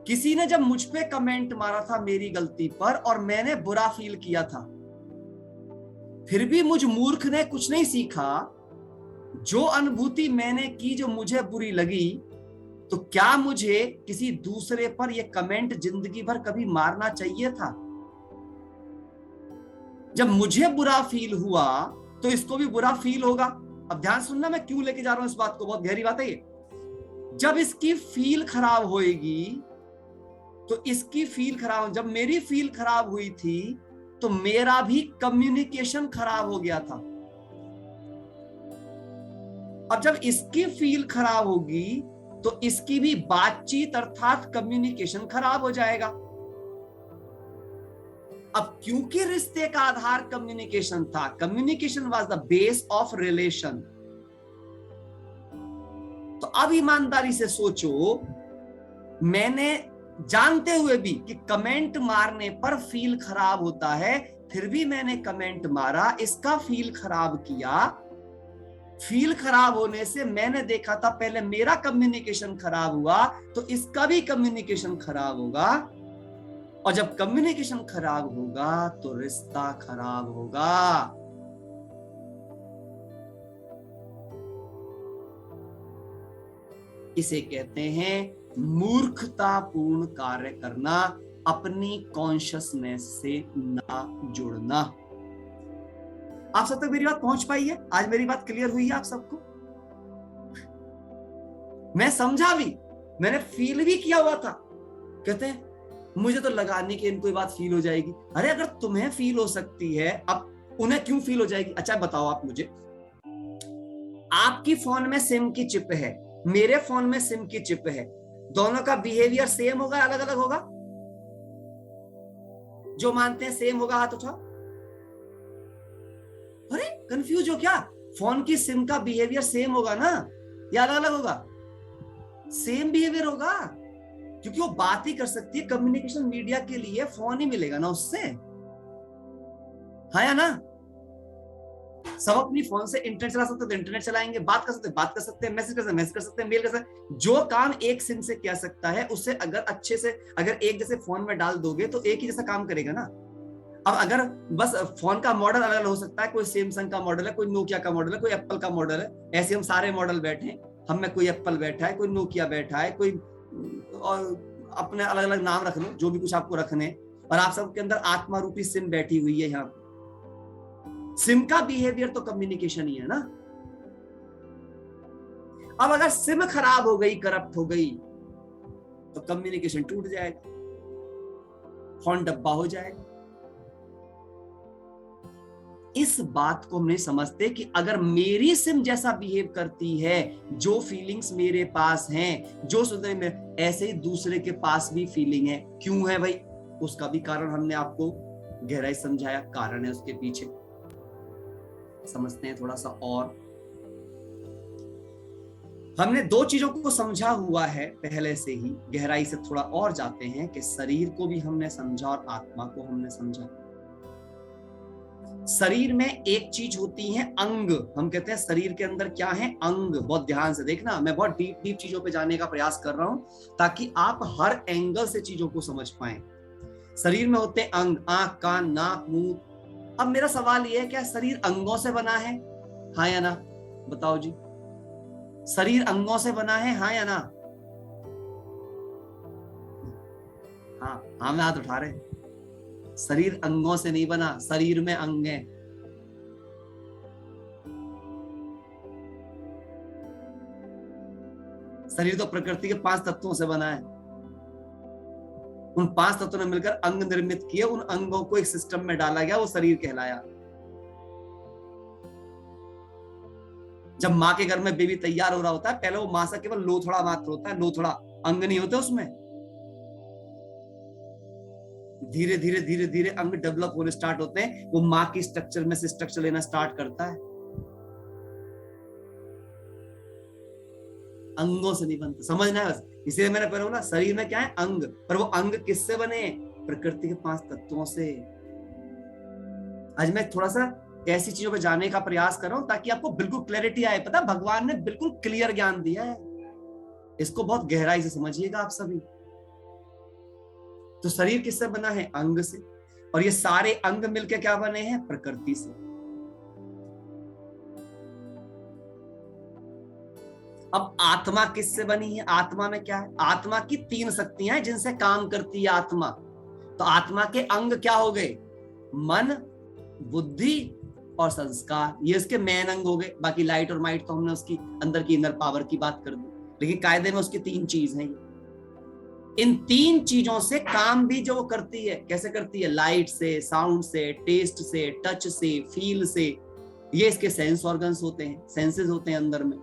A: किसी ने जब मुझ पे कमेंट मारा था मेरी गलती पर और मैंने बुरा फील किया था, फिर भी मुझ मूर्ख ने कुछ नहीं सीखा। जो अनुभूति मैंने की जो मुझे बुरी लगी, तो क्या मुझे किसी दूसरे पर यह कमेंट जिंदगी भर कभी मारना चाहिए था? जब मुझे बुरा फील हुआ तो इसको भी बुरा फील होगा। अब ध्यान सुनना, मैं क्यों लेके जा रहा हूं इस बात को, बहुत गहरी बात है ये। जब इसकी फील खराब होएगी तो इसकी फील खराब, जब मेरी फील खराब हुई थी तो मेरा भी कम्युनिकेशन खराब हो गया था। अब जब इसकी फील खराब होगी तो इसकी भी बातचीत अर्थात कम्युनिकेशन खराब हो जाएगा। अब क्योंकि रिश्ते का आधार कम्युनिकेशन था, communication was the base of relation, तो अब ईमानदारी से सोचो, मैंने जानते हुए भी कि कमेंट मारने पर फील खराब होता है, फिर भी मैंने कमेंट मारा, इसका फील खराब किया। फील खराब होने से मैंने देखा था पहले मेरा कम्युनिकेशन खराब हुआ, तो इसका भी कम्युनिकेशन खराब होगा, और जब कम्युनिकेशन खराब होगा तो रिश्ता खराब होगा। इसे कहते हैं मूर्खतापूर्ण कार्य करना, अपनी कॉन्शियसनेस से ना जुड़ना। आप सब तक मेरी बात पहुंच पाई है? आज मेरी बात क्लियर हुई है आप सबको? मैं समझा भी, मैंने फील भी किया हुआ था। कहते हैं मुझे तो लगा नहीं कि इनको ये बात फील हो जाएगी। अरे अगर तुम्हें फील हो सकती है, अब उन्हें क्यों फील हो जाएगी? अच्छा बताओ आप मुझे, आपकी फोन में सिम की चिप है, मेरे फोन में सिम की चिप है, दोनों का बिहेवियर सेम होगा, अलग अलग होगा? जो मानते हैं सेम होगा हाथ उठाओ। अरे कंफ्यूज हो क्या? फोन की सिम का बिहेवियर सेम होगा ना, या अलग अलग होगा? सेम बिहेवियर होगा, क्योंकि वो बात ही कर सकती है। कम्युनिकेशन मीडिया के लिए फोन ही मिलेगा ना उससे, हाँ या ना? सब अपनी फोन से इंटरनेट चला सकते हैं तो इंटरनेट चलाएंगे, बात कर सकते हैं बात कर सकते हैं, मैसेज कर सकते हैं मैसेज कर सकते हैं, मेल कर सकते हैं। जो काम एक सिम से किया सकता है, उससे अगर अच्छे से अगर एक जैसे फोन में डाल दोगे तो एक ही जैसा काम करेगा ना। अब अगर बस फोन का मॉडल अलग अलग हो सकता है, कोई सैमसंग का मॉडल है, कोई नोकिया का मॉडल है, कोई एप्पल का मॉडल है, ऐसे हम सारे मॉडल बैठे हैं, हम में कोई एप्पल बैठा है, कोई नोकिया बैठा है, कोई और अपने अलग अलग नाम रख लो, जो भी कुछ आपको रखने, और आप सबके अंदर आत्मा रूपी सिम बैठी हुई है। यहाँ सिम का बिहेवियर तो कम्युनिकेशन ही है ना। अब अगर सिम खराब हो गई, करप्ट हो गई, तो कम्युनिकेशन टूट जाएगा, फोन डब्बा हो जाएगा। इस बात को हम नहीं समझते कि अगर मेरी सिम जैसा बिहेव करती है, जो फीलिंग्स मेरे पास हैं, जो सोचते हैं, ऐसे ही दूसरे के पास भी फीलिंग है। क्यों है भाई? उसका भी कारण हमने आपको गहराई समझाया, कारण है उसके पीछे। समझते हैं थोड़ा सा और। हमने दो चीजों को समझा हुआ है पहले से ही, गहराई से थोड़ा और जाते हैं कि शरीर को भी हमने समझा और आत्मा को हमने समझा। शरीर में एक चीज होती है अंग। हम कहते हैं शरीर के अंदर क्या है? अंग। बहुत ध्यान से देखना, मैं बहुत डीप डीप चीजों पे जाने का प्रयास कर रहा हूं ताकि आप हर एंगल से चीजों को समझ पाएं। शरीर में होते हैं अंग, आंख, कान, नाक, मुंह। अब मेरा सवाल यह है, क्या शरीर अंगों से बना है? हाँ या ना? बताओ जी, शरीर अंगों से बना है, हाँ या ना? हाँ हाँ में हाथ उठा रहे। शरीर अंगों से नहीं बना, शरीर में अंग है। शरीर तो प्रकृति के 5 तत्वों से बना है। उन 5 तत्वों ने मिलकर अंग निर्मित किए, उन अंगों को एक सिस्टम में डाला गया, वो शरीर कहलाया। जब माँ के घर में बेबी तैयार हो रहा होता है, पहले वो माँ से केवल लोथड़ा मात्र होता है, लोथड़ा, अंग नहीं होते उसमें। धीरे धीरे धीरे धीरे अंग डेवलप होने स्टार्ट होते हैं, वो माँ की स्ट्रक्चर में से स्ट्रक्चर लेना स्टार्ट करता है। अंगों से नहीं बनता, समझना है बस। इसलिए मैंने पहले बोला शरीर में क्या है? अंग। पर वो अंग किससे बने? प्रकृति के 5 तत्वों से। आज मैं थोड़ा सा ऐसी चीजों पे जाने का प्रयास कर रहा हूं ताकि आपको बिल्कुल क्लैरिटी आए। पता, भगवान ने बिल्कुल क्लियर ज्ञान दिया है, इसको बहुत गहराई से समझिएगा आप सभी। तो शरीर किससे बना है? अंग से। और ये सारे अंग मिलकर क्या बने हैं? प्रकृति से। अब आत्मा किससे बनी है? आत्मा में क्या है? आत्मा की 3 शक्तियां हैं जिनसे काम करती है आत्मा। तो आत्मा के अंग क्या हो गए? मन, बुद्धि और संस्कार। ये इसके मेन अंग हो गए। बाकी लाइट और माइट तो हमने उसकी अंदर की इनर पावर की बात कर दी, लेकिन कायदे में उसकी 3 चीज हैं। इन 3 चीजों से काम भी जो वो करती है, कैसे करती है? लाइट से, साउंड से, टेस्ट से, टच से, फील से। ये इसके सेंस ऑर्गन्स होते हैं, सेंसेस होते हैं अंदर में।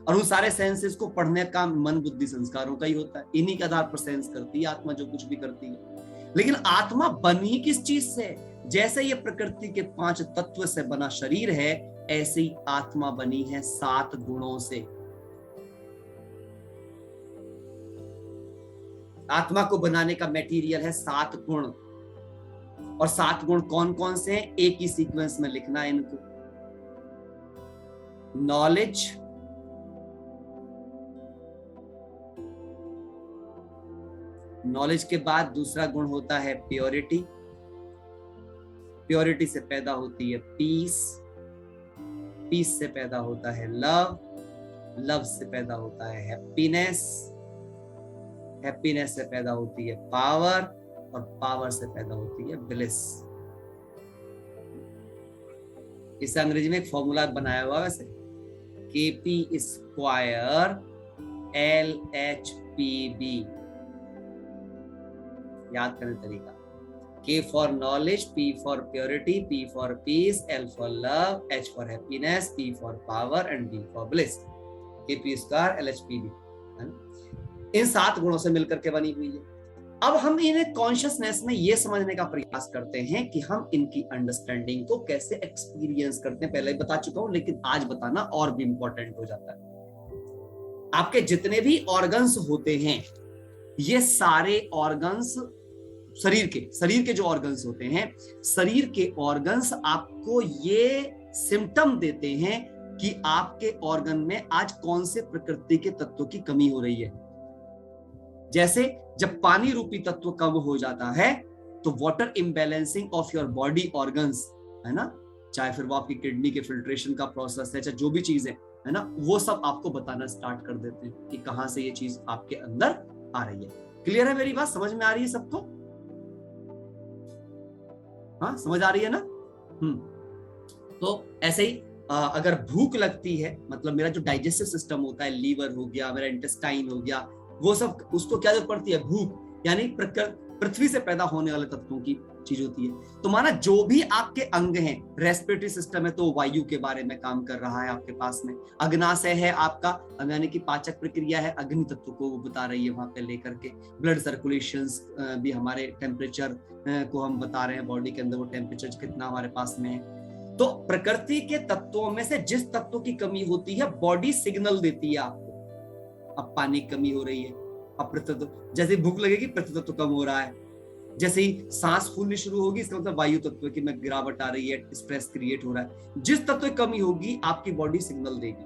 A: और उन सारे सेंसेस को पढ़ने का काम मन, बुद्धि, संस्कारों का ही होता है। इन्हीं के आधार पर सेंस करती है आत्मा जो कुछ भी करती है। लेकिन आत्मा बनी किस चीज से? जैसे ये प्रकृति के 5 तत्व से बना शरीर है, ऐसे ही आत्मा बनी है 7 गुणों से। आत्मा को बनाने का मटेरियल है 7 गुण। और 7 गुण कौन कौन से हैं, एक ही सीक्वेंस में लिखना है इनको। नॉलेज, नॉलेज के बाद दूसरा गुण होता है प्योरिटी, प्योरिटी से पैदा होती है पीस, पीस से पैदा होता है लव, लव से पैदा होता है हैप्पीनेस, हैप्पीनेस से पैदा होती है पावर, और पावर से पैदा होती है ब्लिस। इसे अंग्रेजी में एक फॉर्मूला बनाया हुआ वैसे, KP स्क्वायर LHPB, याद करने तरीका। K for knowledge, P for purity, P for peace, L for love, H for happiness, P for power and B for bliss. KP square LHPB, इन 7 गुणों से मिलकर के बनी हुई है। अब हम इन्हें कॉन्शियसनेस में ये समझने का प्रयास करते हैं कि हम इनकी अंडरस्टैंडिंग को कैसे एक्सपीरियंस करते हैं। पहले ही बता चुका हूं, लेकिन आज बताना और भी इंपॉर्टेंट हो जाता है। आपके जितने भी ऑर्गन्स होते हैं, ये सारे ऑर्गन्स शरीर के जो ऑर्गन्स होते हैं, शरीर के ऑर्गन्स आपको ये सिम्टम देते हैं कि आपके ऑर्गन में आज कौन से प्रकृति के तत्वों की कमी हो रही है। जैसे जब पानी रूपी तत्व कम हो जाता है तो water imbalancing of your body organs, है ना, चाहे फिर वो आपकी किडनी के फिल्ट्रेशन का प्रोसेस है, चाहे जो भी चीज है ना, वो सब आपको बताना स्टार्ट कर देते हैं कि कहां से ये चीज आपके अंदर आ रही है। क्लियर है मेरी बात, समझ में आ रही है सबको? हाँ, समझ आ रही है ना? तो ऐसे ही अगर भूख लगती है, मतलब मेरा जो डाइजेस्टिव सिस्टम होता है, लीवर हो गया, मेरा इंटेस्टाइन हो गया, वो सब, उसको क्या जरूरत पड़ती है? भूख, यानी पृथ्वी से पैदा होने वाले तत्वों की चीज होती है। तो माना जो भी आपके अंग हैं, रेस्पिरेटरी सिस्टम है तो वायु के बारे में काम कर रहा है आपके पास में, अग्नाशय है आपका, यानी कि पाचक प्रक्रिया है, अग्नि तत्व को वो बता रही है वहां पे लेकर के। ब्लड सर्कुलेशन भी हमारे टेम्परेचर को हम बता रहे हैं, बॉडी के अंदर वो टेम्परेचर कितना हमारे पास में है। तो प्रकृति के तत्वों में से जिस तत्व की कमी होती है, बॉडी सिग्नल देती है आपको। अब पानी की कमी हो रही है, अब प्रतितत्व, जैसे भूख लगेगी प्रतितत्व कम हो रहा है, जैसे ही सांस फूलनी शुरू होगी इसका मतलब वायु तत्व की में गिरावट आ रही है, स्ट्रेस क्रिएट हो रहा है। जिस तत्व की कमी होगी आपकी बॉडी सिग्नल देगी।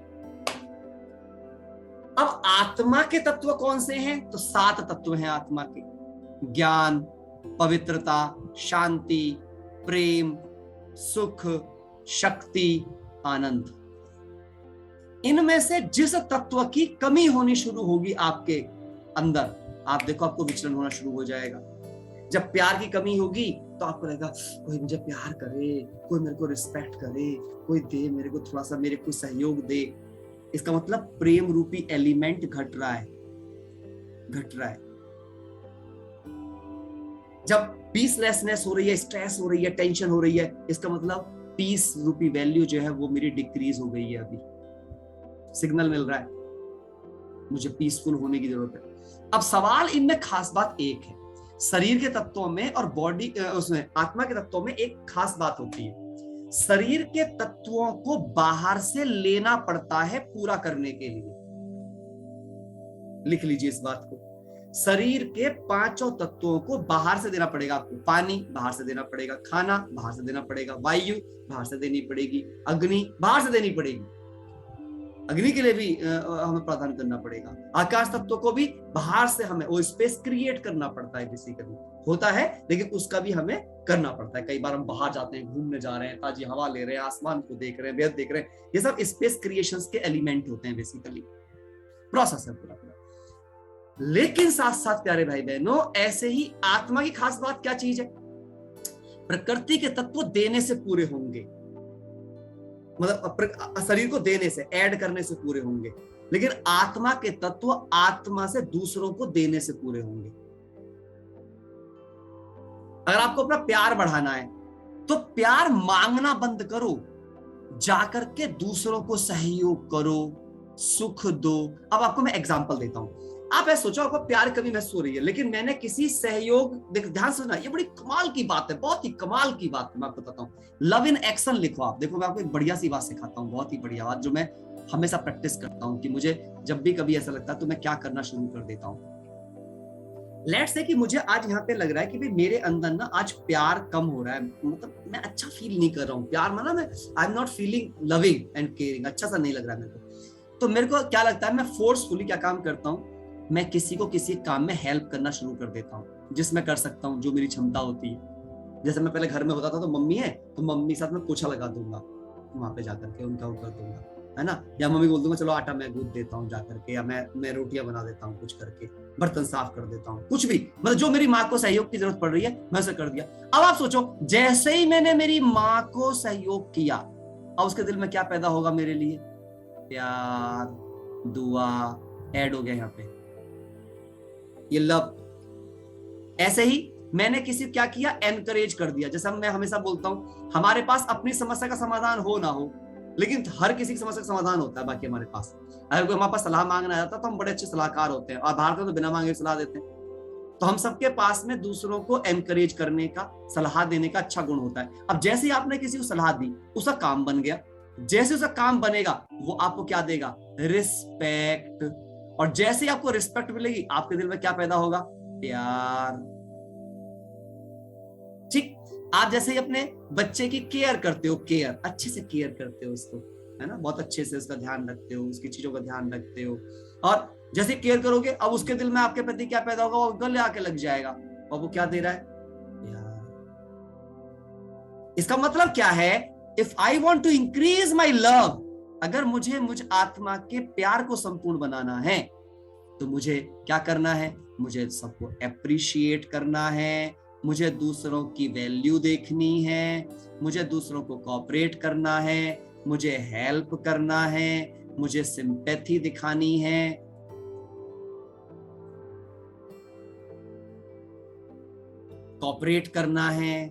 A: अब आत्मा के तत्व कौन से हैं? तो 7 तत्व हैं आत्मा के। ज्ञान, पवित्रता, शांति, प्रेम, सुख, शक्ति, आनंद। इनमें से जिस तत्व की कमी होनी शुरू होगी आपके अंदर, आप देखो आपको विचलन होना शुरू हो जाएगा। जब प्यार की कमी होगी तो आपको लगेगा कोई मुझे प्यार करे, कोई मेरे को रिस्पेक्ट करे, कोई दे मेरे को थोड़ा सा, मेरे को सहयोग दे। इसका मतलब प्रेम रूपी एलिमेंट घट रहा है। जब पीसलेसनेस हो रही है, स्ट्रेस हो रही है, टेंशन हो रही है, इसका मतलब पीस रूपी वैल्यू जो है वो मेरी डिक्रीज हो गई है। अभी सिग्नल मिल रहा है मुझे पीसफुल होने की जरूरत है। अब सवाल इनमें खास बात एक है, शरीर के तत्वों में और बॉडी उसमें आत्मा के तत्वों में एक खास बात होती है। शरीर के तत्वों को बाहर से लेना पड़ता है पूरा करने के लिए। लिख लीजिए इस बात को, शरीर के 5 तत्वों को बाहर से देना पड़ेगा आपको। पानी बाहर से देना पड़ेगा, खाना बाहर से देना पड़ेगा, वायु बाहर से देनी पड़ेगी, अग्नि बाहर से देनी पड़ेगी, अग्नि के लिए भी हमें प्रावधान करना पड़ेगा, आकाश तत्व को भी बाहर से हमें वो स्पेस क्रिएट करना पड़ता है। बेसिकली होता है, लेकिन उसका भी हमें करना पड़ता है। कई बार हम बाहर जाते हैं, घूमने जा रहे हैं, ताजी हवा ले रहे हैं, आसमान को देख रहे हैं, वेद देख रहे हैं, ये सब स्पेस क्रिएशंस के एलिमेंट होते हैं। बेसिकली प्रोसेस है पूरा। लेकिन साथ साथ प्यारे भाई बहनों, ऐसे ही आत्मा की खास बात क्या चीज है? प्रकृति के तत्व देने से पूरे होंगे, मतलब शरीर को देने से, ऐड करने से पूरे होंगे, लेकिन आत्मा के तत्व आत्मा से दूसरों को देने से पूरे होंगे। अगर आपको अपना प्यार बढ़ाना है तो प्यार मांगना बंद करो, जाकर के दूसरों को सहयोग करो, सुख दो। अब आपको मैं एग्जांपल देता हूं। आप ऐसा सोचो आपको प्यार कभी महसूस हो रही है, लेकिन मैंने किसी सहयोग, ध्यान से सुनना, ये बड़ी कमाल की बात है, बहुत ही कमाल की बात है। मैं आपको बताता हूँ, लव इन एक्शन लिखो आप। देखो मैं आपको एक बढ़िया सी बात सिखाता हूँ, बहुत ही बढ़िया बात, जो मैं हमेशा प्रैक्टिस करता हूँ कि मुझे जब भी कभी ऐसा लगता है तो मैं क्या करना शुरू कर देता हूँ। लेट्स से कि मुझे आज यहाँ पे लग रहा है कि भाई मेरे अंदर ना आज प्यार कम हो रहा है, मतलब मैं अच्छा फील नहीं कर रहा हूँ प्यार, माना मैं I am not feeling loving and caring, अच्छा सा नहीं लग रहा है मेरे को। तो मेरे को क्या लगता है, मैं फोर्सफुली क्या काम करता हूँ, मैं किसी को किसी काम में हेल्प करना शुरू कर देता हूँ जिसमें कर सकता हूँ, जो मेरी क्षमता होती है। जैसे मैं पहले घर में होता था तो मम्मी है तो मम्मी के साथ मैं पोछा लगा दूंगा वहां पे जाकर के, उनका वो कर दूंगा, है ना, या मम्मी बोल दूंगा चलो आटा मैं गूंथ देता हूँ जाकर के, या मैं रोटियां बना देता हूँ कुछ करके, बर्तन साफ कर देता हूँ, कुछ भी, मतलब जो मेरी माँ को सहयोग की जरूरत पड़ रही है मैं उसे कर दिया। अब आप सोचो, जैसे ही मैंने मेरी माँ को सहयोग किया, अब उसके दिल में क्या पैदा होगा मेरे लिए, प्यार, दुआ ऐड हो गया यहाँ पे, ये लव। ऐसे ही मैंने किसी क्या किया, एनकरेज कर दिया। जैसा मैं हमेशा बोलता हूं, हमारे पास अपनी समस्या का समाधान हो ना हो, लेकिन हर किसी की समस्या का समाधान होता है। बाकी हमारे पास अगर कोई हमारे पास सलाह मांगना आता तो हम बड़े अच्छे सलाहकार होते हैं, और भारत में तो बिना मांगे सलाह देते हैं। तो हम सबके पास में दूसरों को एनकरेज करने का, सलाह देने का अच्छा गुण होता है। अब जैसे ही आपने किसी को सलाह दी, उसका काम बन गया, जैसे उसका काम बनेगा वो आपको क्या देगा, रिस्पेक्ट। और जैसे ही आपको रिस्पेक्ट मिलेगी, आपके दिल में क्या पैदा होगा, प्यार। ठीक, आप जैसे ही अपने बच्चे की केयर करते हो, केयर अच्छे से केयर करते हो उसको, है ना, बहुत अच्छे से उसका ध्यान रखते हो, उसकी चीजों का ध्यान रखते हो, और जैसे केयर करोगे अब उसके दिल में आपके प्रति क्या पैदा होगा, वो गले आके लग जाएगा, और वो क्या दे रहा है, प्यार। इसका मतलब क्या है, if I want to increase my love, अगर मुझे मुझ आत्मा के प्यार को संपूर्ण बनाना है तो मुझे क्या करना है, मुझे सबको अप्रिशिएट करना है, मुझे दूसरों की वैल्यू देखनी है, मुझे दूसरों को कोऑपरेट करना है, मुझे हेल्प करना है, मुझे सिंपैथी दिखानी है, कोऑपरेट करना है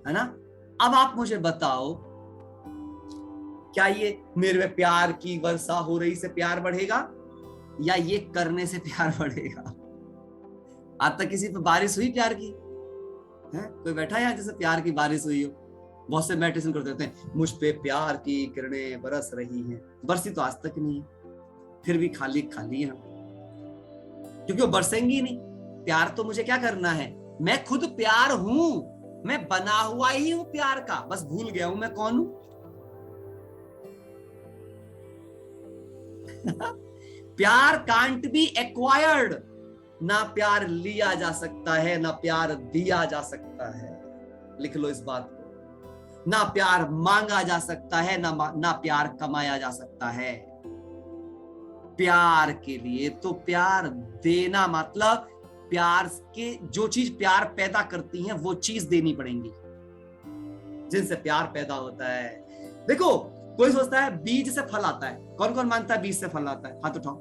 A: ना। अब आप मुझे बताओ, क्या ये मेरे में प्यार की वर्षा हो रही से प्यार बढ़ेगा, या ये करने से प्यार बढ़ेगा? आज तक किसी पे बारिश हुई प्यार की है? कोई बैठा है यहाँ जैसे प्यार की बारिश हुई हो? बहुत से मेडिटेशन करते रहते हैं, मुझ पे प्यार की किरणें बरस रही हैं, बरसी तो आज तक नहीं है, फिर भी खाली खाली है, क्योंकि वो बरसेंगी नहीं। प्यार तो मुझे क्या करना है, मैं खुद प्यार हूं, मैं बना हुआ ही हूं प्यार का, बस भूल गया हूं मैं कौन हूं। प्यार कांट बी एक्वायर्ड, ना प्यार लिया जा सकता है ना प्यार दिया जा सकता है, लिख लो इस बात को। ना प्यार मांगा जा सकता है ना प्यार कमाया जा सकता है। प्यार के लिए तो प्यार देना, मतलब प्यार के जो चीज प्यार पैदा करती है वो चीज देनी पड़ेगी जिनसे प्यार पैदा होता है। देखो, कोई सोचता है बीज से फल आता है, कौन कौन मानता है बीज से फल आता है? हाथ उठाओ,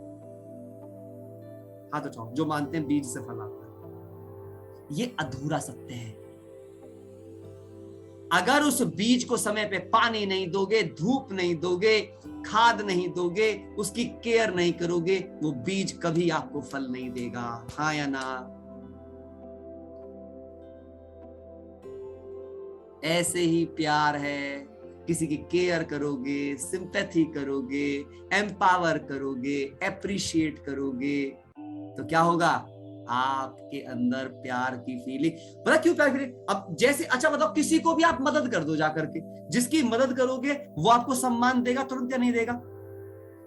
A: हाथ उठाओ जो मानते हैं बीज से फल आता है। ये अधूरा सत्य है। अगर उस बीज को समय पे पानी नहीं दोगे, धूप नहीं दोगे, खाद नहीं दोगे, उसकी केयर नहीं करोगे, वो बीज कभी आपको फल नहीं देगा। हाँ या ना? ऐसे ही प्यार है, किसी की केयर करोगे, सिंपैथी करोगे, एम्पावर करोगे, एप्रिशिएट करोगे, तो क्या होगा, आपके अंदर प्यार की फीलिंग। पता क्यों प्यार की फीलिंग? अब जैसे, अच्छा बताओ, किसी को भी आप मदद कर दो जाकर के, जिसकी मदद करोगे वो आपको सम्मान देगा तुरंत या नहीं देगा?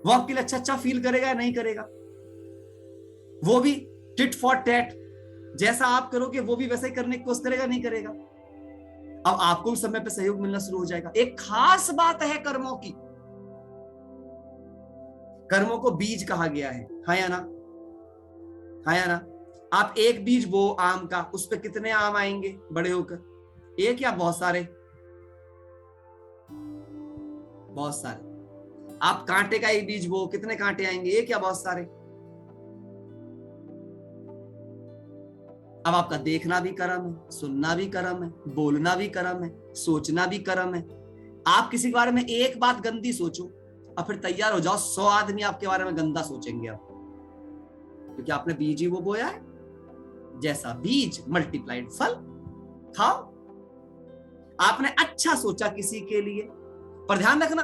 A: वो आपके लिए अच्छा अच्छा फील करेगा या नहीं करेगा? वो भी टिट फॉर टैट, जैसा आप करोगे वो भी वैसा ही करने की कोशिश करेगा, नहीं करेगा? अब आपको भी समय पे सहयोग मिलना शुरू हो जाएगा। एक खास बात है कर्मों की, कर्मों को बीज कहा गया है, हाँ या ना? हाँ या ना? आप एक बीज बो आम का, उस पे कितने आम आएंगे बड़े होकर? एक या बहुत सारे? बहुत सारे। आप कांटे का एक बीज बो, कितने कांटे आएंगे? एक या बहुत सारे? अब आपका देखना भी कर्म है, सुनना भी कर्म है, बोलना भी कर्म है, सोचना भी कर्म है। आप किसी के बारे में एक बात गंदी सोचो और फिर तैयार हो जाओ 100 आदमी आपके बारे में गंदा सोचेंगे अब, क्योंकि आपने बीज ही वो बोया है। जैसा बीज मल्टीप्लाइड फल। खाओ। आपने अच्छा सोचा किसी के लिए, पर ध्यान रखना,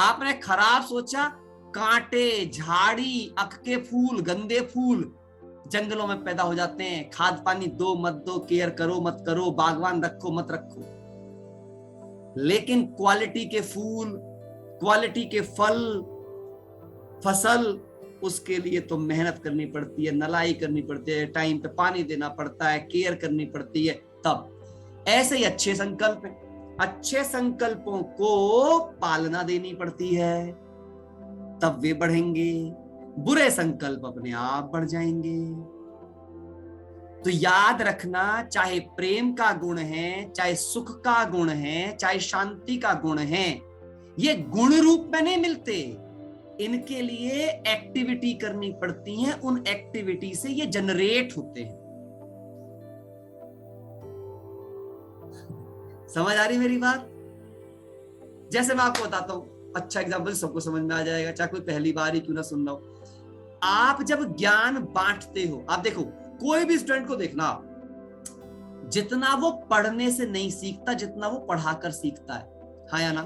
A: आपने खराब सोचा, कांटे, झाड़ी, अक के फूल, गंदे फूल, जंगलों में पैदा हो जाते हैं, खाद पानी दो मत दो, केयर करो मत करो, बागवान रखो मत रखो, लेकिन क्वालिटी के फूल, क्वालिटी के फल, फसल, उसके लिए तो मेहनत करनी पड़ती है, नलाई करनी पड़ती है, टाइम पे पानी देना पड़ता है, केयर करनी पड़ती है। तब ऐसे ही अच्छे संकल्प हैं, अच्छे संकल्पों को पालना देनी पड़ती है, तब वे बढ़ेंगे। बुरे संकल्प अपने आप बढ़ जाएंगे। तो याद रखना, चाहे प्रेम का गुण है, चाहे सुख का गुण है, चाहे शांति का गुण है, ये गुण रूप में नहीं मिलते। इनके लिए एक्टिविटी करनी पड़ती है, उन एक्टिविटी से ये जनरेट होते हैं। समझ आ रही मेरी बात? जैसे मैं आपको बताता हूं, अच्छा एग्जांपल, सबको समझ में आ जाएगा, चाहे कोई पहली बार ही क्यों ना सुन रहा हो। आप जब ज्ञान बांटते हो, आप देखो कोई भी स्टूडेंट को देखना, जितना वो पढ़ने से नहीं सीखता, जितना वो पढ़ाकर सीखता है। हाँ या ना?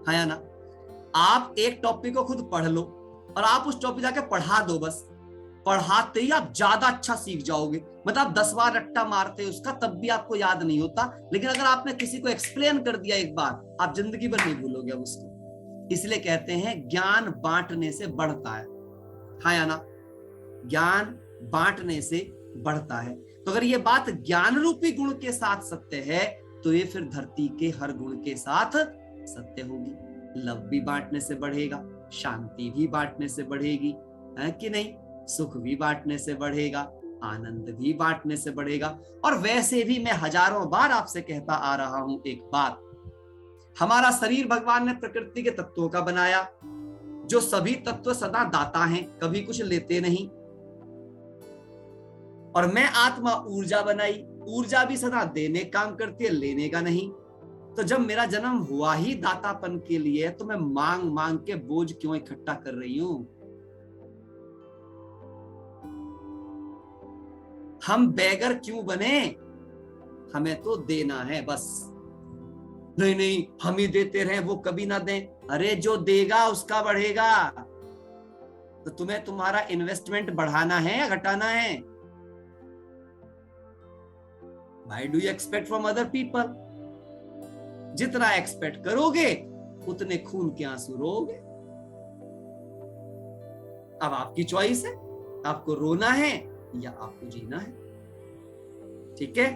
A: हाँ या ना? आप एक टॉपिक को खुद पढ़ लो और आप उस टॉपिक जाके पढ़ा दो, बस पढ़ाते ही आप ज्यादा अच्छा सीख जाओगे। मतलब आप 10 बार रट्टा मारते उसका, तब भी आपको याद नहीं होता, लेकिन अगर आपने किसी को एक्सप्लेन कर दिया एक बार, आप जिंदगी भर नहीं भूलोगे अब उसको। इसलिए कहते हैं ज्ञान बांटने से बढ़ता है। हाँ या ना? ज्ञान बांटने से बढ़ता है। तो अगर ये बात ज्ञान रूपी गुण के साथ सत्य है, तो ये फिर धरती के हर गुण के साथ सत्य होगी। लव भी बांटने से बढ़ेगा, शांति भी बांटने से बढ़ेगी, है कि नहीं? सुख भी बांटने से बढ़ेगा, आनंद भी बांटने से बढ़ेगा। और वैसे भी मैं हजारों बार आपसे कहता आ रहा हूं एक बात, हमारा शरीर भगवान ने प्रकृति के तत्वों का बनाया, जो सभी तत्व सदा दाता हैं, कभी कुछ लेते नहीं। और मैं आत्मा ऊर्जा बनाई, ऊर्जा भी सदा देने काम करती है, लेने का नहीं। तो जब मेरा जन्म हुआ ही दातापन के लिए, तो मैं मांग मांग के बोझ क्यों इकट्ठा कर रही हूं? हम बेगर क्यों बने? हमें तो देना है बस। नहीं नहीं, हम ही देते रहे, वो कभी ना दें। अरे जो देगा उसका बढ़ेगा। तो तुम्हें तुम्हारा इन्वेस्टमेंट बढ़ाना है या घटाना है? Why do you expect from other people? जितना एक्सपेक्ट करोगे उतने खून के आंसू रोगे। अब आपकी चॉइस है, आपको रोना है या आपको जीना है। ठीक है,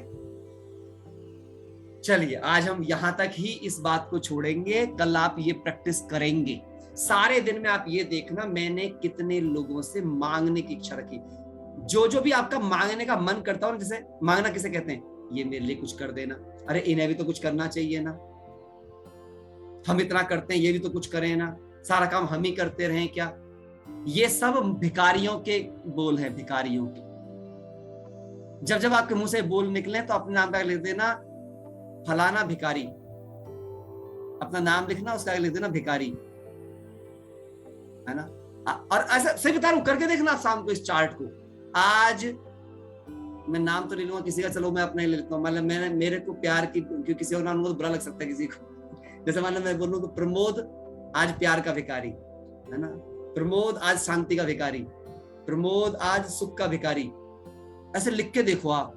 A: चलिए आज हम यहां तक ही इस बात को छोड़ेंगे। कल आप ये प्रैक्टिस करेंगे सारे दिन में। आप ये देखना मैंने कितने लोगों से मांगने की इच्छा रखी। जो जो भी आपका मांगने का मन करता हो ना, जैसे मांगना किसे कहते हैं, ये मेरे लिए कुछ कर देना, अरे इन्हें भी तो कुछ करना चाहिए ना, हम इतना करते हैं ये भी तो कुछ करें ना, सारा काम हम ही करते रहें क्या। ये सब भिखारियों के बोल हैं, भिखारियों के। जब जब आपके मुंह से बोल निकले तो अपने नाम का लिख देना फलाना भिखारी, अपना नाम लिखना, उसका लिख देना भिखारी, है ना। और ऐसा सही बता रहा हूं, करके देखना शाम को इस चार्ट को। आज मैं नाम तो ले लूंगा किसी का, चलो मैं अपना ही ले लेता हूँ। मतलब मैंने मेरे को प्यार की, क्योंकि किसी और नाम तो बुरा लग सकता है किसी को। जैसे मान लो मैं बोलूं तो प्रमोद आज प्यार का भिखारी, है ना, प्रमोद आज शांति का भिखारी, प्रमोद आज सुख का भिखारी। ऐसे लिख के देखो आप,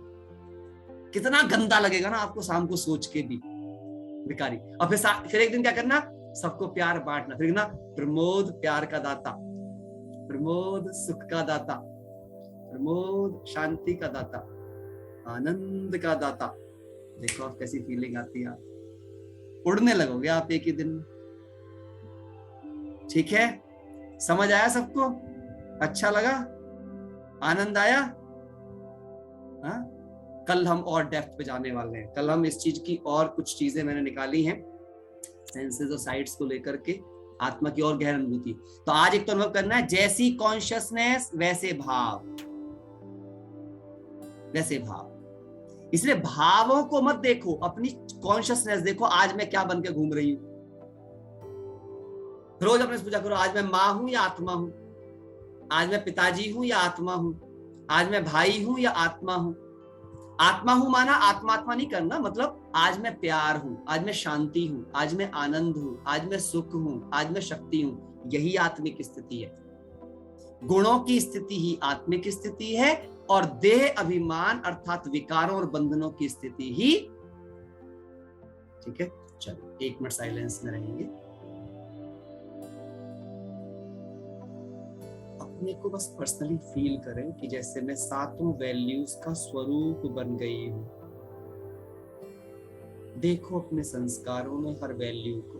A: कितना गंदा लगेगा ना आपको शाम को सोच के भी, भिखारी। और फिर एक दिन क्या करना, सबको प्यार बांटना। फिर ना प्रमोद प्यार का दाता, प्रमोद सुख का दाता, प्रमोद शांति का दाता, आनंद का दाता। देखो आप कैसी फीलिंग आती है, उड़ने लगोगे आप एक ही दिन में। ठीक है, समझ आया सबको? अच्छा लगा? आनंद आया? हाँ, कल हम और डेप्थ पे जाने वाले हैं। कल हम इस चीज की और कुछ चीजें मैंने निकाली हैं, सेंसेस और साइट्स को लेकर के, आत्मा की और गहर अनुभूति। तो आज एक तो अनुभव करना है, जैसी कॉन्शियसनेस वैसे भाव, वैसे भाव। इसलिए भावों को मत देखो, अपनी कॉन्शियसनेस देखो। आज मैं क्या बन के घूम रही हूं? रोज अपने से पूछा करो, आज मैं माँ हूं या आत्मा हूं? आज मैं पिताजी हूं या आत्मा हूं? आज मैं भाई हूं या आत्मा हूं? आत्मा हूं माना आत्मा नहीं करना, मतलब आज मैं प्यार हूं, आज मैं शांति हूं, आज मैं आनंद हूं, आज मैं सुख हूं, आज मैं शक्ति हूं। यही आत्मिक स्थिति है। गुणों की स्थिति ही आत्मिक स्थिति है और देह अभिमान अर्थात विकारों और बंधनों की स्थिति ही। ठीक है, चलो 1 मिनट साइलेंस में रहेंगे। अपने को बस पर्सनली फील करें कि जैसे मैं सातों वैल्यूज का स्वरूप बन गई हूं। देखो अपने संस्कारों में हर वैल्यू को।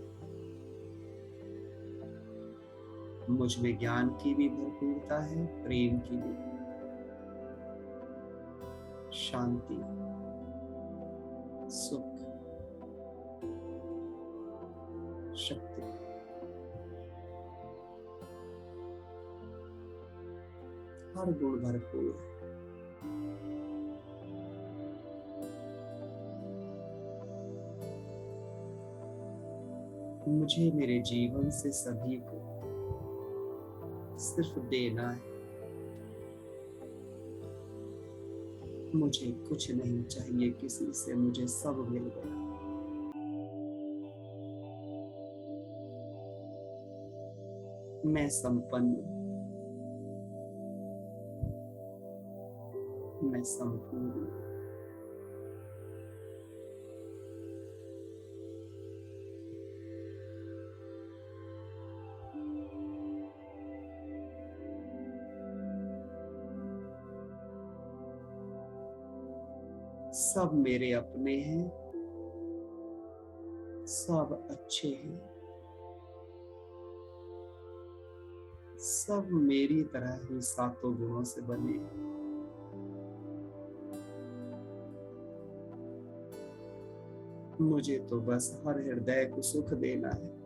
A: मुझ में ज्ञान की भी भरपूरता है, प्रेम की भी, शांति, सुख, शक्ति, हर गुण भरपूर है। मुझे मेरे जीवन से सभी को सिर्फ देना है। मुझे कुछ नहीं चाहिए किसी से, मुझे सब मिल गया। मैं संपन्न, मैं संपूर्ण। सब मेरे अपने हैं, सब अच्छे हैं, सब मेरी तरह ही सातों गुणों से बने हैं। मुझे तो बस हर हृदय को सुख देना है।